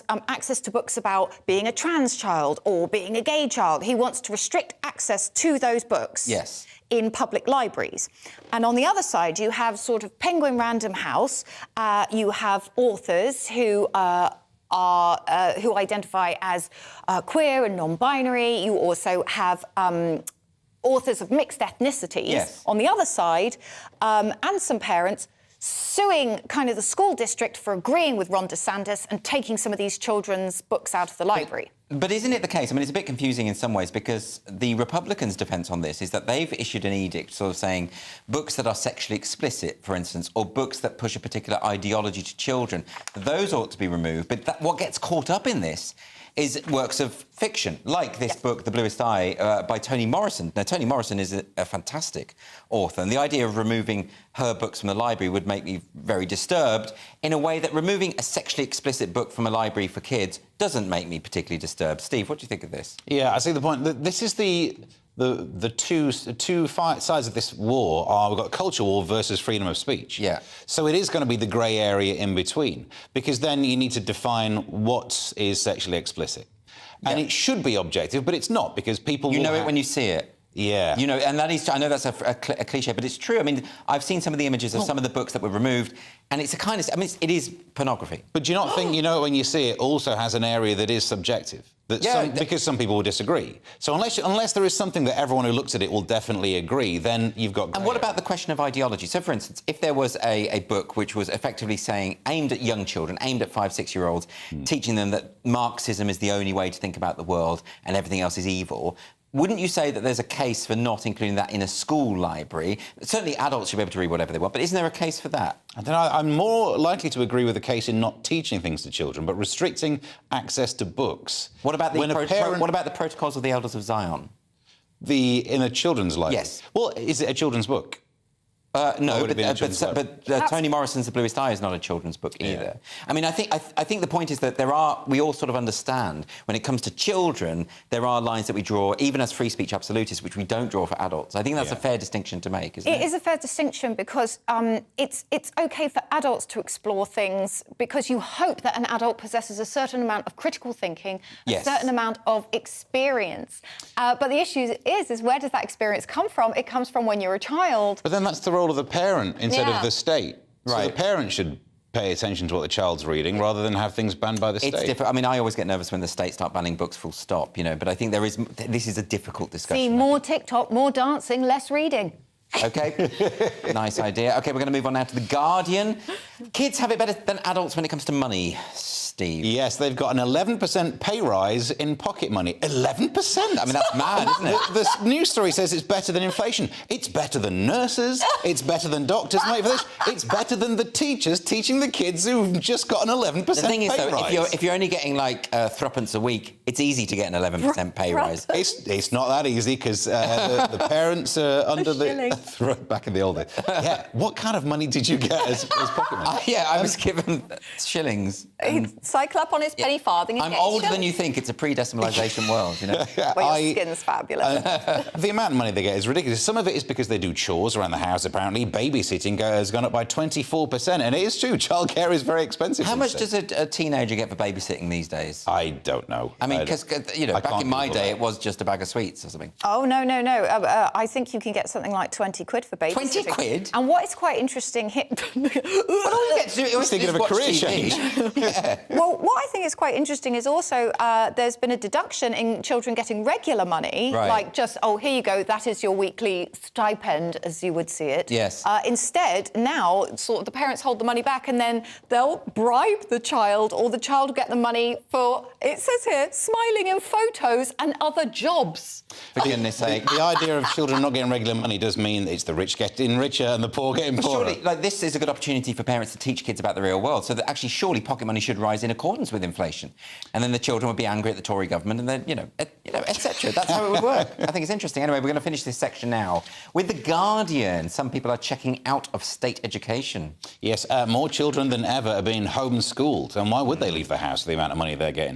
access to books about being a trans child or being a gay child. He wants to restrict access to those books.
Yes.
In public libraries. And on the other side, you have sort of Penguin Random House. You have authors who who identify as queer and non-binary. You also have authors of mixed ethnicities on the other side, and some parents suing the school district for agreeing with Ron DeSantis and taking some of these children's books out of the library.
But isn't it the case? I mean, it's a bit confusing in some ways because the Republicans' defence on this is that they've issued an edict sort of saying books that are sexually explicit, for instance, or books that push a particular ideology to children, those ought to be removed. But what gets caught up in this is works of fiction, like this book, The Bluest Eye, by Toni Morrison. Now, Toni Morrison is a fantastic author, and the idea of removing her books from the library would make me very disturbed in a way that removing a sexually explicit book from a library for kids doesn't make me particularly disturbed. Steve, what do you think of this?
Yeah, I see the point. This is the two sides of this war are, we've got culture war versus freedom of speech.
Yeah.
So it is going to be the grey area in between, because then you need to define what is sexually explicit. And it should be objective, but it's not, because people
You know it when you see it.
Yeah.
You know, and that is, I know that's a cliche, but it's true. I mean, I've seen some of the images of some of the books that were removed, and it's a kind of, I mean, it is pornography.
But do you not think, you know, when you see it also has an area that is subjective? Because some people will disagree. So unless there is something that everyone who looks at it will definitely agree, then you've got...
And what about the question of ideology? So, for instance, if there was a book which was effectively saying, aimed at young children, aimed at 5, 6-year-olds, teaching them that Marxism is the only way to think about the world and everything else is evil, wouldn't you say that there's a case for not including that in a school library? Certainly adults should be able to read whatever they want, but isn't there a case for that?
I don't know, I'm more likely to agree with the case in not teaching things to children, but restricting access to books.
What about what about the Protocols of the Elders of Zion?
In a children's library?
Yes.
Well, is it a children's book?
No, but Toni Morrison's The Bluest Eye is not a children's book either. I mean, I think the point is that we all sort of understand when it comes to children, there are lines that we draw, even as free speech absolutists, which we don't draw for adults. I think that's a fair distinction to make, isn't it?
It is a fair distinction because it's OK for adults to explore things because you hope that an adult possesses a certain amount of critical thinking, a certain amount of experience. But the issue is where does that experience come from? It comes from when you're a child.
But then that's the role of the parent instead of the state.
Right.
So the parent should pay attention to what the child's reading rather than have things banned by the state.
It's different. I mean, I always get nervous when the state start banning books full stop, you know, but I think this is a difficult discussion.
See, more TikTok, more dancing, less reading.
OK. Nice idea. OK, we're going to move on now to The Guardian. Kids have it better than adults when it comes to money. Steve.
Yes, they've got an 11% pay rise in pocket money. 11%?
I mean, that's mad, isn't it?
The news story says it's better than inflation. It's better than nurses. It's better than doctors. Wait for this. It's better than the teachers teaching the kids who've just got an 11% pay rise.
The thing is, though, if you're only getting, like, threepence a week, it's easy to get an 11% pay rise.
It's not that easy, because the parents are under the... Back in the old days. Yeah, what kind of money did you get as pocket money?
I was given shillings.
Cycle up on his penny farthing.
I'm older than you think. It's a pre-decimalisation world, you know.
Well, your skin's fabulous.
The amount of money they get is ridiculous. Some of it is because they do chores around the house, apparently. Babysitting has gone up by 24%, and it is true. Childcare is very expensive.
How much does a teenager get for babysitting these days?
I don't know.
I mean, because, you know, back in my day, it was just a bag of sweets or something.
Oh, no. I think you can get something like 20 quid for babysitting.
20 quid?
And what is quite interesting here...
What do you get to do?
Thinking of a career change.
Well, what I think is quite interesting is also there's been a deduction in children getting regular money, like just, oh, here you go, that is your weekly stipend, as you would see it.
Yes.
Instead, now, sort of the parents hold the money back and then they'll bribe the child, or the child will get the money for, it says here, smiling in photos and other jobs.
For goodness sake.
The idea of children not getting regular money does mean it's the rich getting richer and the poor getting poorer.
Surely, like, this is a good opportunity for parents to teach kids about the real world, so that actually surely pocket money should rise in accordance with inflation. And then the children would be angry at the Tory government and then, etc. That's how it would work. I think it's interesting. Anyway, we're going to finish this section now with The Guardian. Some people are checking out of state education.
Yes, more children than ever are being homeschooled. And why would they leave the house for the amount of money they're getting?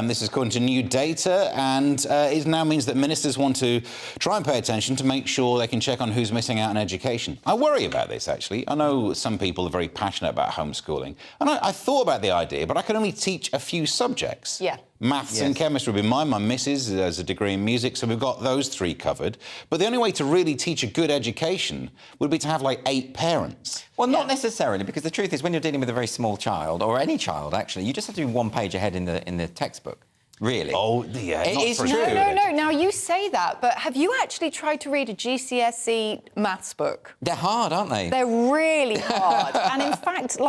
This is according to new data, and it now means that ministers want to try and pay attention to make sure they can check on who's missing out on education. I worry about this, actually. I know some people are very passionate about homeschooling, and I thought about the idea, but I can only teach a few subjects.
Yeah.
Maths and chemistry would be mine. My missus has a degree in music, so we've got those 3 covered. But the only way to really teach a good education would be to have, like, 8 parents.
Well, not necessarily, because the truth is, when you're dealing with a very small child, or any child, actually, you just have to be 1 page ahead in the textbook.
Really?
Oh, yeah,
It
not
is
for
true.
No. Now, you say that, but have you actually tried to read a GCSE maths book?
They're hard, aren't they?
They're really hard. And in fact,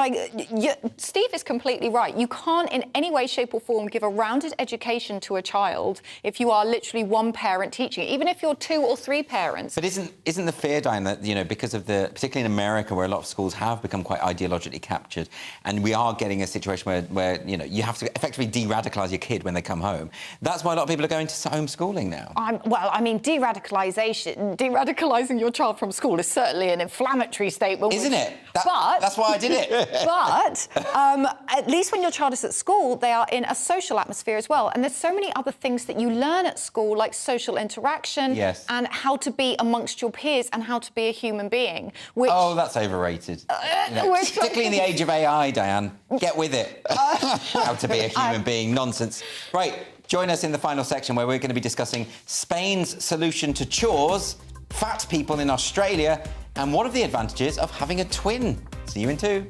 Steve is completely right. You can't in any way, shape or form give a rounded education to a child if you are literally one parent teaching it, even if you're 2 or 3 parents.
But isn't the fear, Diane, that, you know, because of particularly in America, where a lot of schools have become quite ideologically captured, and we are getting a situation where you know, you have to effectively de-radicalise your kid when they come home. That's why a lot of people are going to homeschooling now.
Well, I mean, de-radicalising your child from school is certainly an inflammatory statement.
Isn't it? That's why I did it.
But at least when your child is at school, they are in a social atmosphere as well. And there's so many other things that you learn at school, like social interaction and how to be amongst your peers and how to be a human being. Which,
oh, that's overrated. You know, particularly in the age of AI, Diane. Get with it. How to be a human being. Nonsense. Right, join us in the final section where we're going to be discussing Spain's solution to chores, fat people in Australia, and what are the advantages of having a twin. See you in 2.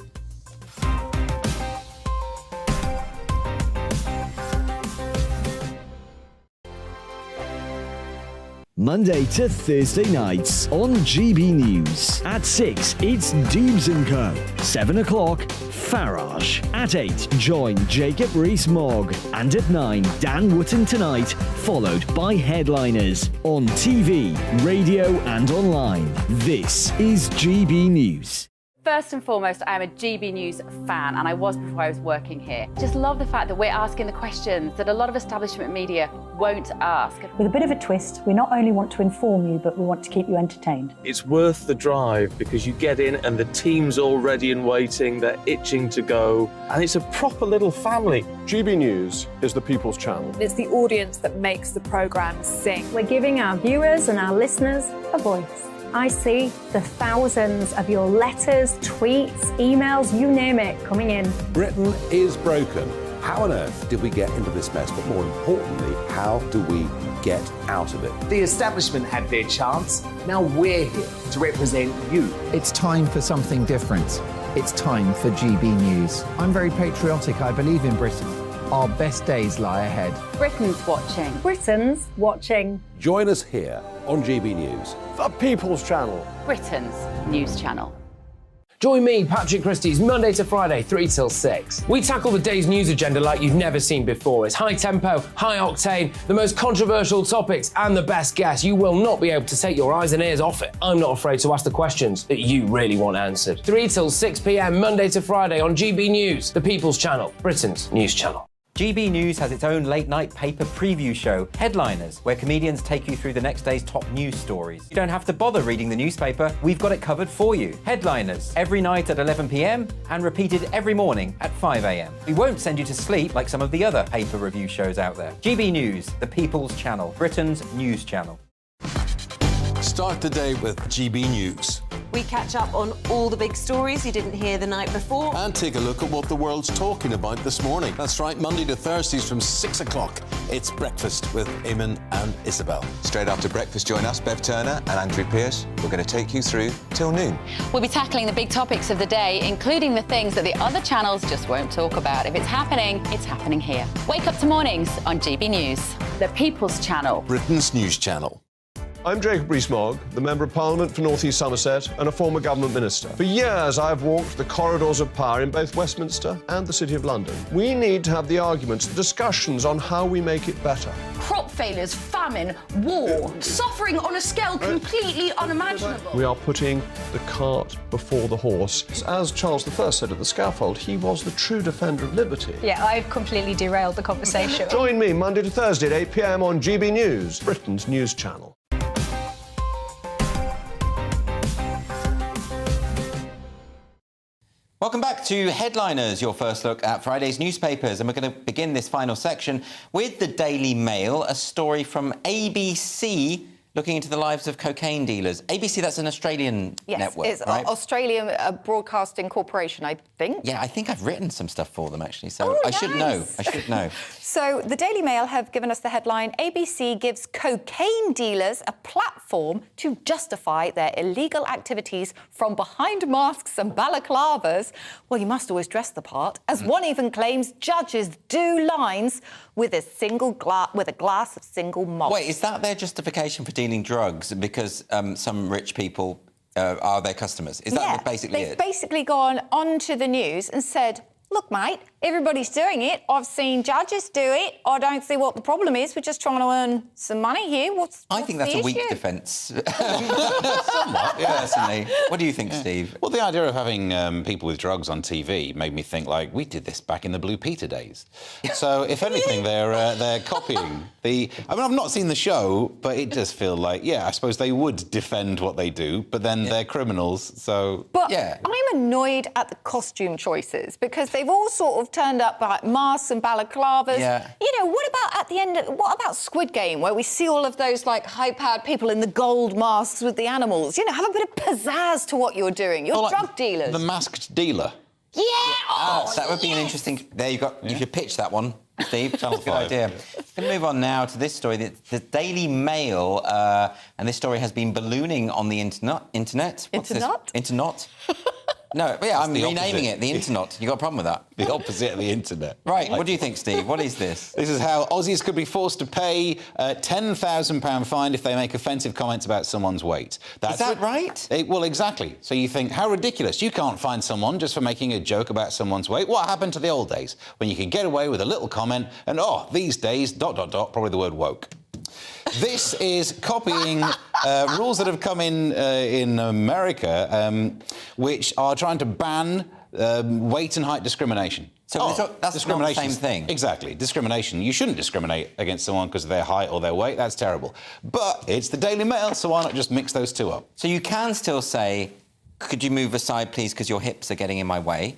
Monday to Thursday nights on GB News. At 6, it's Dubes & Co. 7 o'clock, Farage. At 8, join Jacob Rees-Mogg. And at 9, Dan Wootton Tonight, followed by Headliners. On TV, radio and online. This is GB News.
First and foremost, I am a GB News fan, and I was before I was working here. Just love the fact that we're asking the questions that a lot of establishment media won't ask.
With a bit of a twist, we not only want to inform you, but we want to keep you entertained.
It's worth the drive because you get in and the team's all ready and waiting, they're itching to go, and it's a proper little family.
GB News is the people's channel.
It's the audience that makes the programme sing.
We're giving our viewers and our listeners a voice. I see the thousands of your letters, tweets, emails, you name it, coming in.
Britain is broken. How on earth did we get into this mess? But more importantly, how do we get out of it?
The establishment had their chance. Now we're here to represent you.
It's time for something different. It's time for GB News. I'm very patriotic. I believe in Britain. Our best days lie ahead.
Britain's watching.
Britain's watching.
Join us here on GB News.
The People's Channel.
Britain's news channel.
Join me, Patrick Christie's, Monday to Friday, 3 till 6. We tackle the day's news agenda like you've never seen before. It's high tempo, high octane, the most controversial topics, and the best guests. You will not be able to take your eyes and ears off it. I'm not afraid to ask the questions that you really want answered. 3 till 6 p.m, Monday to Friday on GB News, the People's Channel, Britain's news channel.
GB News has its own late-night paper preview show, Headliners, where comedians take you through the next day's top news stories. You don't have to bother reading the newspaper, we've got it covered for you. Headliners, every night at 11 p.m, and repeated every morning at 5 a.m. We won't send you to sleep like some of the other paper review shows out there. GB News, the People's Channel, Britain's news channel.
Start the day with GB News.
We catch up on all the big stories you didn't hear the night before.
And take a look at what the world's talking about this morning. That's right, Monday to Thursdays from 6 o'clock. It's Breakfast with Eamon and Isabel.
Straight after breakfast, join us, Bev Turner and Andrew Pearce. We're going to take you through till noon.
We'll be tackling the big topics of the day, including the things that the other channels just won't talk about. If it's happening here. Wake up to mornings on GB News.
The People's Channel.
Britain's news channel.
I'm Jacob Rees-Mogg, the Member of Parliament for North East Somerset and a former government minister. For years, I've walked the corridors of power in both Westminster and the City of London. We need to have the arguments, the discussions on how we make it better.
Crop failures, famine, war, suffering on a scale completely unimaginable.
We are putting the cart before the horse. As Charles I said at the scaffold, he was the true defender of liberty.
Yeah, I've completely derailed the conversation.
Join me Monday to Thursday at 8 p.m. on GB News, Britain's news channel.
Welcome back to Headliners, your first look at Friday's newspapers. And we're going to begin this final section with the Daily Mail, a story from ABC
looking into the lives of cocaine dealers. ABC, that's an Australian network,
it's
right?
Australian Broadcasting Corporation, I think.
Yeah, I think I've written some stuff for them, actually, so I should know. I should know.
So the Daily Mail have given us the headline, ABC gives cocaine dealers a platform to justify their illegal activities from behind masks and balaclavas. Well, you must always dress the part. As one even claims, judges do lines with a glass of single malt.
Wait, is that their justification for dealing drugs because some rich people are their customers? Is that basically it?
They've basically gone onto the news and said, look, mate, everybody's doing it. I've seen judges do it. I don't see what the problem is. We're just trying to earn some money here.
I think that's a weak defence.
Somewhat, yeah.
Personally. What do you think, Steve?
Well, the idea of having people with drugs on TV made me think, like, we did this back in the Blue Peter days. So, if anything, they're copying the... I mean, I've not seen the show, but it does feel like, yeah, I suppose they would defend what they do, but then they're criminals, so...
But I'm annoyed at the costume choices because they've all sort of turned up like masks and balaclavas.
Yeah.
You know, what about at the end what about Squid Game, where we see all of those like high-powered people in the gold masks with the animals? You know, have a bit of pizzazz to what you're doing. You're drug dealers.
The masked dealer.
Yeah.
That would be an interesting... There you go. You should pitch that one, Steve. Channel 5. Good idea. Going to move on now to this story. The Daily Mail, and this story has been ballooning on the internet. What's this? Internet? No, but yeah, I'm renaming it the Internet. You got a problem with that?
The opposite of the internet.
Right, what do you think, Steve? What is this?
This is how Aussies could be forced to pay a £10,000 fine if they make offensive comments about someone's weight.
Is that right?
Well, exactly. So you think, how ridiculous. You can't fine someone just for making a joke about someone's weight. What happened to the old days when you could get away with a little comment and, these days, ... probably the word woke. This is copying rules that have come in America, which are trying to ban weight and height discrimination.
So that's not the same thing.
Exactly. Discrimination. You shouldn't discriminate against someone because of their height or their weight. That's terrible. But it's the Daily Mail, so why not just mix those two up?
So you can still say, could you move aside, please, because your hips are getting in my way?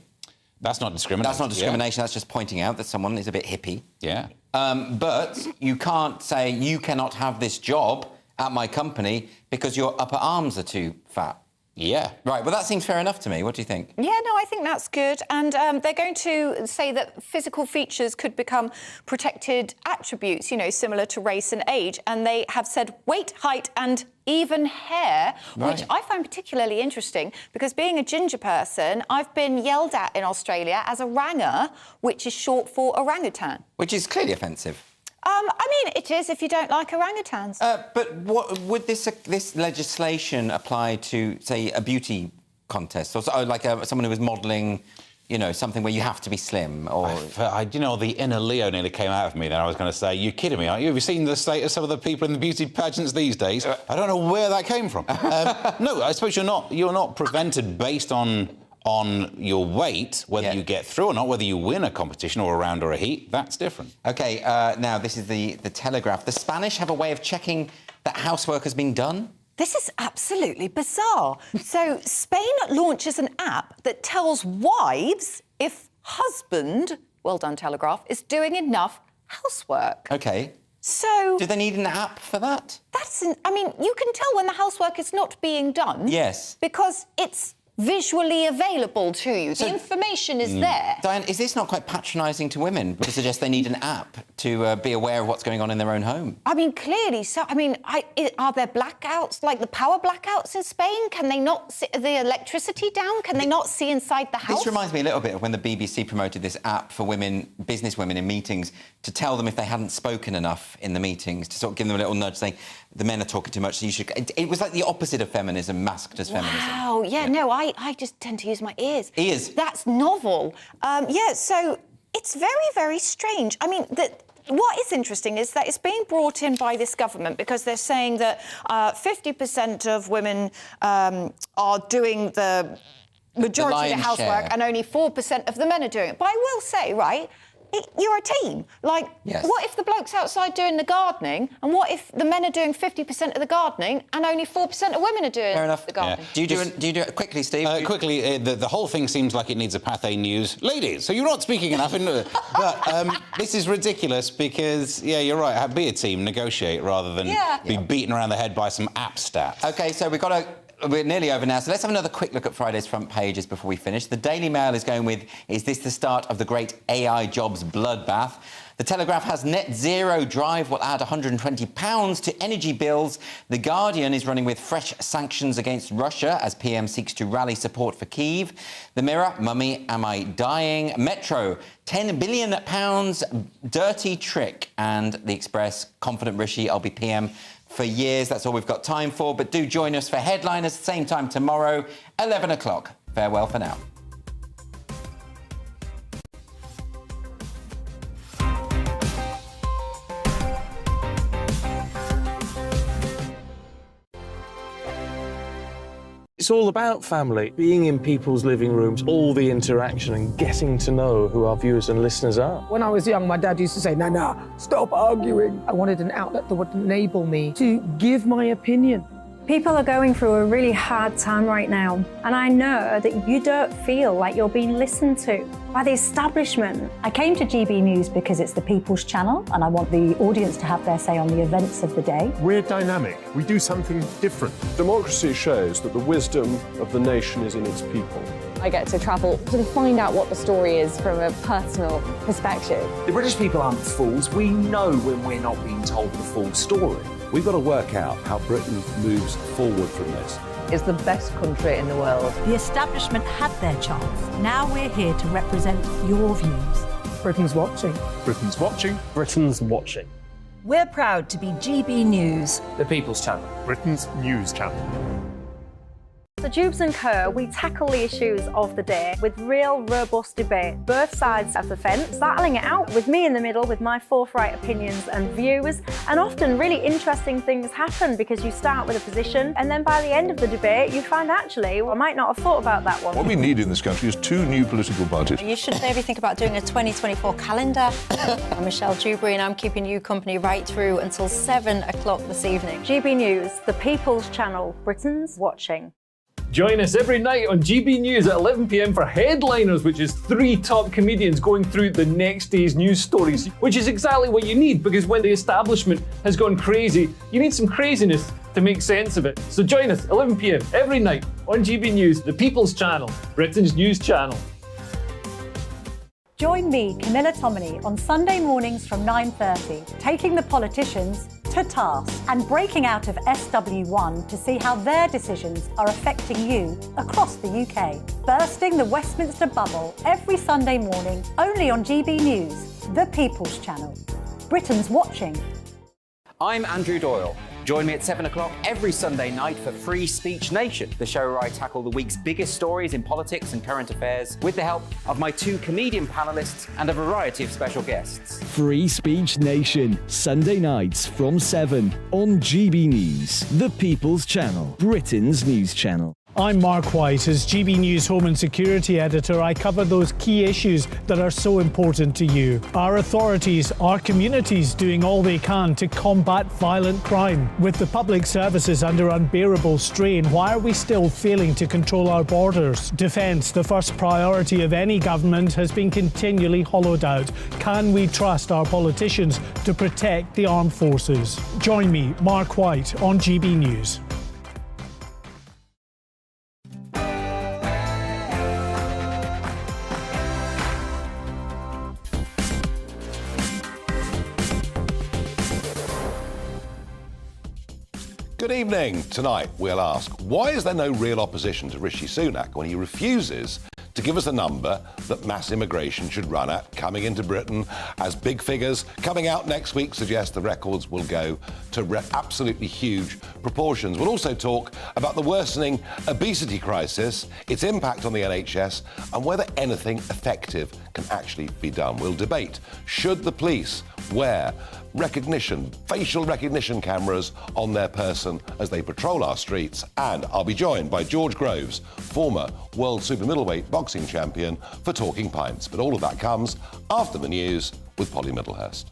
That's not discrimination.
That's not discrimination. That's just pointing out that someone is a bit hippie.
Yeah.
But you can't say you cannot have this job at my company because your upper arms are too fat.
Yeah.
Right, well, that seems fair enough to me. What do you think?
Yeah, no, I think that's good. And they're going to say that physical features could become protected attributes, you know, similar to race and age. And they have said weight, height and even hair, which I find particularly interesting because being a ginger person, I've been yelled at in Australia as a ranger, which is short for orangutan.
Which is clearly offensive.
I mean, it is if you don't like orangutans.
But what would this legislation apply to, say, a beauty contest, or like someone who was modelling, you know, something where you have to be slim, or
you know, the inner Leo nearly came out of me. Then I was going to say, "You're kidding me, aren't you? Have you seen the state of some of the people in the beauty pageants these days? I don't know where that came from." No, I suppose you're not prevented based on your weight, whether you get through or not, whether you win a competition or a round or a heat, that's different.
OK, now this is the Telegraph. The Spanish have a way of checking that housework has been done.
This is absolutely bizarre. So Spain launches an app that tells wives if husband, well done Telegraph, is doing enough housework.
OK.
So...
Do they need an app for that?
I mean, you can tell when the housework is not being done.
Yes.
Because it's visually available to you. The information is there.
Diane, is this not quite patronising to women to suggest they need an app to be aware of what's going on in their own home?
I mean, clearly so. I mean, are there blackouts, like the power blackouts in Spain? Can they not see the electricity down? Can they not see inside the house?
This reminds me a little bit of when the BBC promoted this app for women, business women in meetings, to tell them if they hadn't spoken enough in the meetings, to sort of give them a little nudge saying, the men are talking too much, so you should... It was like the opposite of feminism, masked as feminism.
Wow, yeah, no, I just tend to use my ears.
Ears?
That's novel. So it's very, very strange. I mean, what is interesting is that it's being brought in by this government because they're saying that 50% of women are doing the majority of the housework and only 4% of the men are doing it. But I will say, right, you're a team. Like,
Yes.
what if the bloke's outside doing the gardening, and what if the men are doing 50% of the gardening and only 4% of women are doing the gardening?
Do you do it quickly, Steve?
Quickly, the whole thing seems like it needs a Pathé News. Ladies, so you're not speaking enough. But this is ridiculous because, yeah, you're right. Be a team, negotiate rather than be beaten around the head by some app stats.
OK, so we're nearly over now, so let's have another quick look at Friday's front pages before we finish. The Daily Mail is going with, is this the start of the great AI jobs bloodbath? The Telegraph has net zero drive will add £120 to energy bills. The Guardian is running with fresh sanctions against Russia as PM seeks to rally support for Kyiv. The Mirror, mummy, am I dying? Metro, £10 billion dirty trick. And The Express, confident Rishi, I'll be PM for years. That's all we've got time for, but do join us for Headliners, same time tomorrow, 11 o'clock. Farewell for now.
It's all about family, being in people's living rooms, all the interaction and getting to know who our viewers and listeners are.
When I was young, my dad used to say, "Nana, stop arguing." I wanted an outlet that would enable me to give my opinion.
People are going through a really hard time right now, and I know that you don't feel like you're being listened to by the establishment.
I came to GB News because it's the People's Channel, and I want the audience to have their say on the events of the day.
We're dynamic. We do something different. Democracy shows that the wisdom of the nation is in its people.
I get to travel to find out what the story is from a personal perspective.
The British people aren't fools. We know when we're not being told the full story.
We've got to work out how Britain moves forward from this.
It's the best country in the world.
The establishment had their chance. Now we're here to represent your views.
Britain's watching.
Britain's watching.
Britain's watching.
We're proud to be GB News.
The People's Channel.
Britain's news channel.
So Dubes & Co, we tackle the issues of the day with real robust debate, both sides of the fence, battling it out with me in the middle with my forthright opinions and views. And often really interesting things happen because you start with a position and then by the end of the debate you find actually, well, I might not have thought about that one.
What we need in this country is two new political parties.
You should maybe think about doing a 2024 calendar. I'm Michelle Dewberry and I'm keeping you company right through until 7 o'clock this evening.
GB News, the People's Channel, Britain's watching.
Join us every night on GB News at 11 p.m. for Headliners, which is 3 top comedians going through the next day's news stories, which is exactly what you need because when the establishment has gone crazy, you need some craziness to make sense of it. So join us 11 p.m. every night on GB News, the People's Channel, Britain's news channel.
Join me, Camilla Tominey, on Sunday mornings from 9:30, taking the politicians to task and breaking out of SW1 to see how their decisions are affecting you across the UK. Bursting the Westminster bubble every Sunday morning, only on GB News, the People's Channel. Britain's watching.
I'm Andrew Doyle. Join me at 7 o'clock every Sunday night for Free Speech Nation, the show where I tackle the week's biggest stories in politics and current affairs with the help of my 2 comedian panellists and a variety of special guests.
Free Speech Nation, Sunday nights from 7 on GB News, the People's Channel, Britain's news channel.
I'm Mark White. As GB News Home and Security Editor, I cover those key issues that are so important to you. Our authorities, our communities doing all they can to combat violent crime. With the public services under unbearable strain, why are we still failing to control our borders? Defence, the first priority of any government, has been continually hollowed out. Can we trust our politicians to protect the armed forces? Join me, Mark White, on GB News.
Good evening. Tonight we'll ask, why is there no real opposition to Rishi Sunak when he refuses to give us a number that mass immigration should run at coming into Britain, as big figures coming out next week suggest the records will go to absolutely huge proportions. We'll also talk about the worsening obesity crisis, its impact on the NHS, and whether anything effective can actually be done. We'll debate, should the police wear facial recognition cameras on their person as they patrol our streets? And I'll be joined by George Groves, former world super middleweight boxer boxing champion for Talking Pints. But all of that comes after the news with Polly Middlehurst.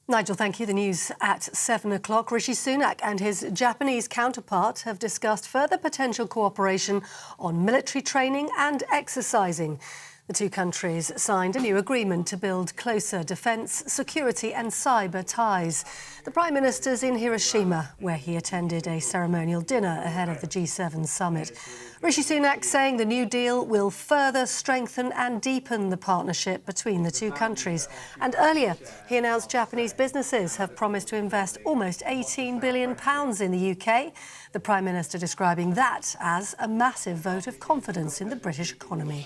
Nigel, thank you. The news at 7 o'clock. Rishi Sunak and his Japanese counterpart have discussed further potential cooperation on military training and exercising. The two countries signed a new agreement to build closer defence, security and cyber ties. The Prime Minister's in Hiroshima, where he attended a ceremonial dinner ahead of the G7 summit. Rishi Sunak saying the new deal will further strengthen and deepen the partnership between the two countries. And earlier, he announced Japanese businesses have promised to invest almost £18 billion in the UK. The Prime Minister describing that as a massive vote of confidence in the British economy.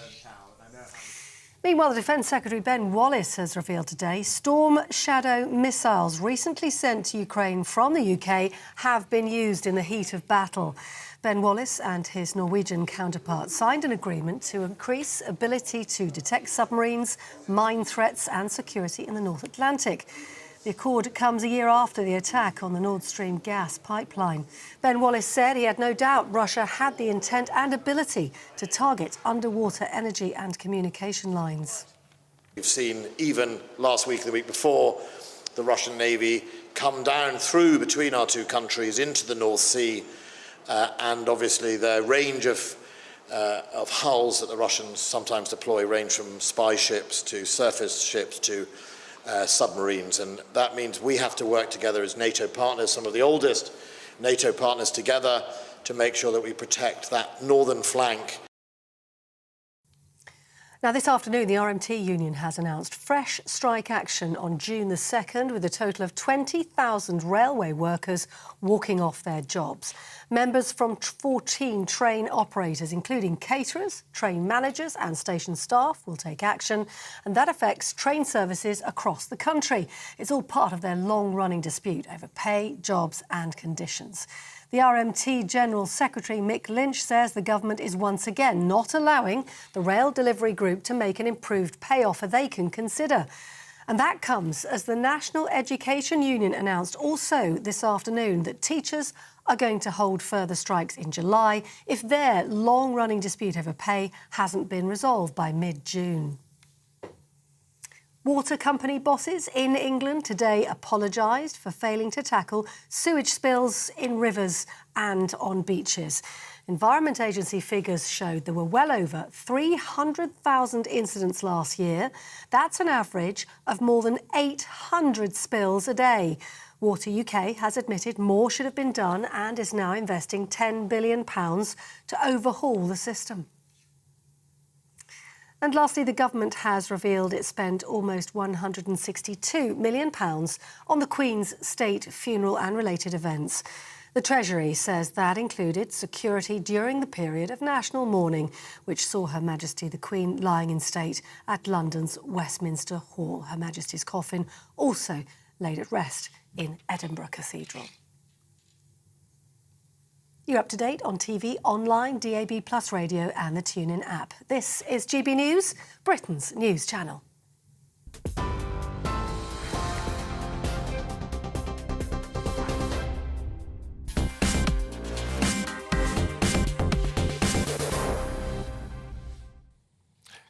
Meanwhile, the Defence Secretary Ben Wallace has revealed today Storm Shadow missiles recently sent to Ukraine from the UK have been used in the heat of battle. Ben Wallace and his Norwegian counterpart signed an agreement to increase ability to detect submarines, mine threats and security in the North Atlantic. The accord comes a year after the attack on the Nord Stream gas pipeline. Ben Wallace said he had no doubt Russia had the intent and ability to target underwater energy and communication lines.
We've seen, even last week and the week before, the Russian Navy come down through between our two countries into the North Sea, and obviously the range of hulls that the Russians sometimes deploy range from spy ships to surface ships to submarines, and that means we have to work together as NATO partners, some of the oldest NATO partners together, to make sure that we protect that northern flank.
Now, this afternoon, the RMT union has announced fresh strike action on June the 2nd, with a total of 20,000 railway workers walking off their jobs. Members from 14 train operators, including caterers, train managers and station staff, will take action, and that affects train services across the country. It's all part of their long-running dispute over pay, jobs and conditions. The RMT General Secretary Mick Lynch says the government is once again not allowing the rail delivery group to make an improved pay offer they can consider. And that comes as the National Education Union announced also this afternoon that teachers are going to hold further strikes in July if their long-running dispute over pay hasn't been resolved by mid-June. Water company bosses in England today apologised for failing to tackle sewage spills in rivers and on beaches. Environment Agency figures showed there were well over 300,000 incidents last year. That's an average of more than 800 spills a day. Water UK has admitted more should have been done and is now investing £10 billion to overhaul the system. And lastly, the government has revealed it spent almost £162 million on the Queen's state funeral and related events. The Treasury says that included security during the period of national mourning, which saw Her Majesty the Queen lying in state at London's Westminster Hall. Her Majesty's coffin also laid at rest in Edinburgh Cathedral. You're up to date on TV, online, DAB+ radio and the TuneIn app. This is GB News, Britain's news channel.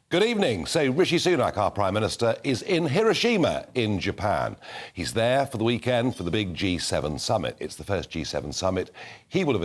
Good evening. So Rishi Sunak, our Prime Minister, is in Hiroshima in Japan. He's there for the weekend for the big G7 summit. It's the first G7 summit he will have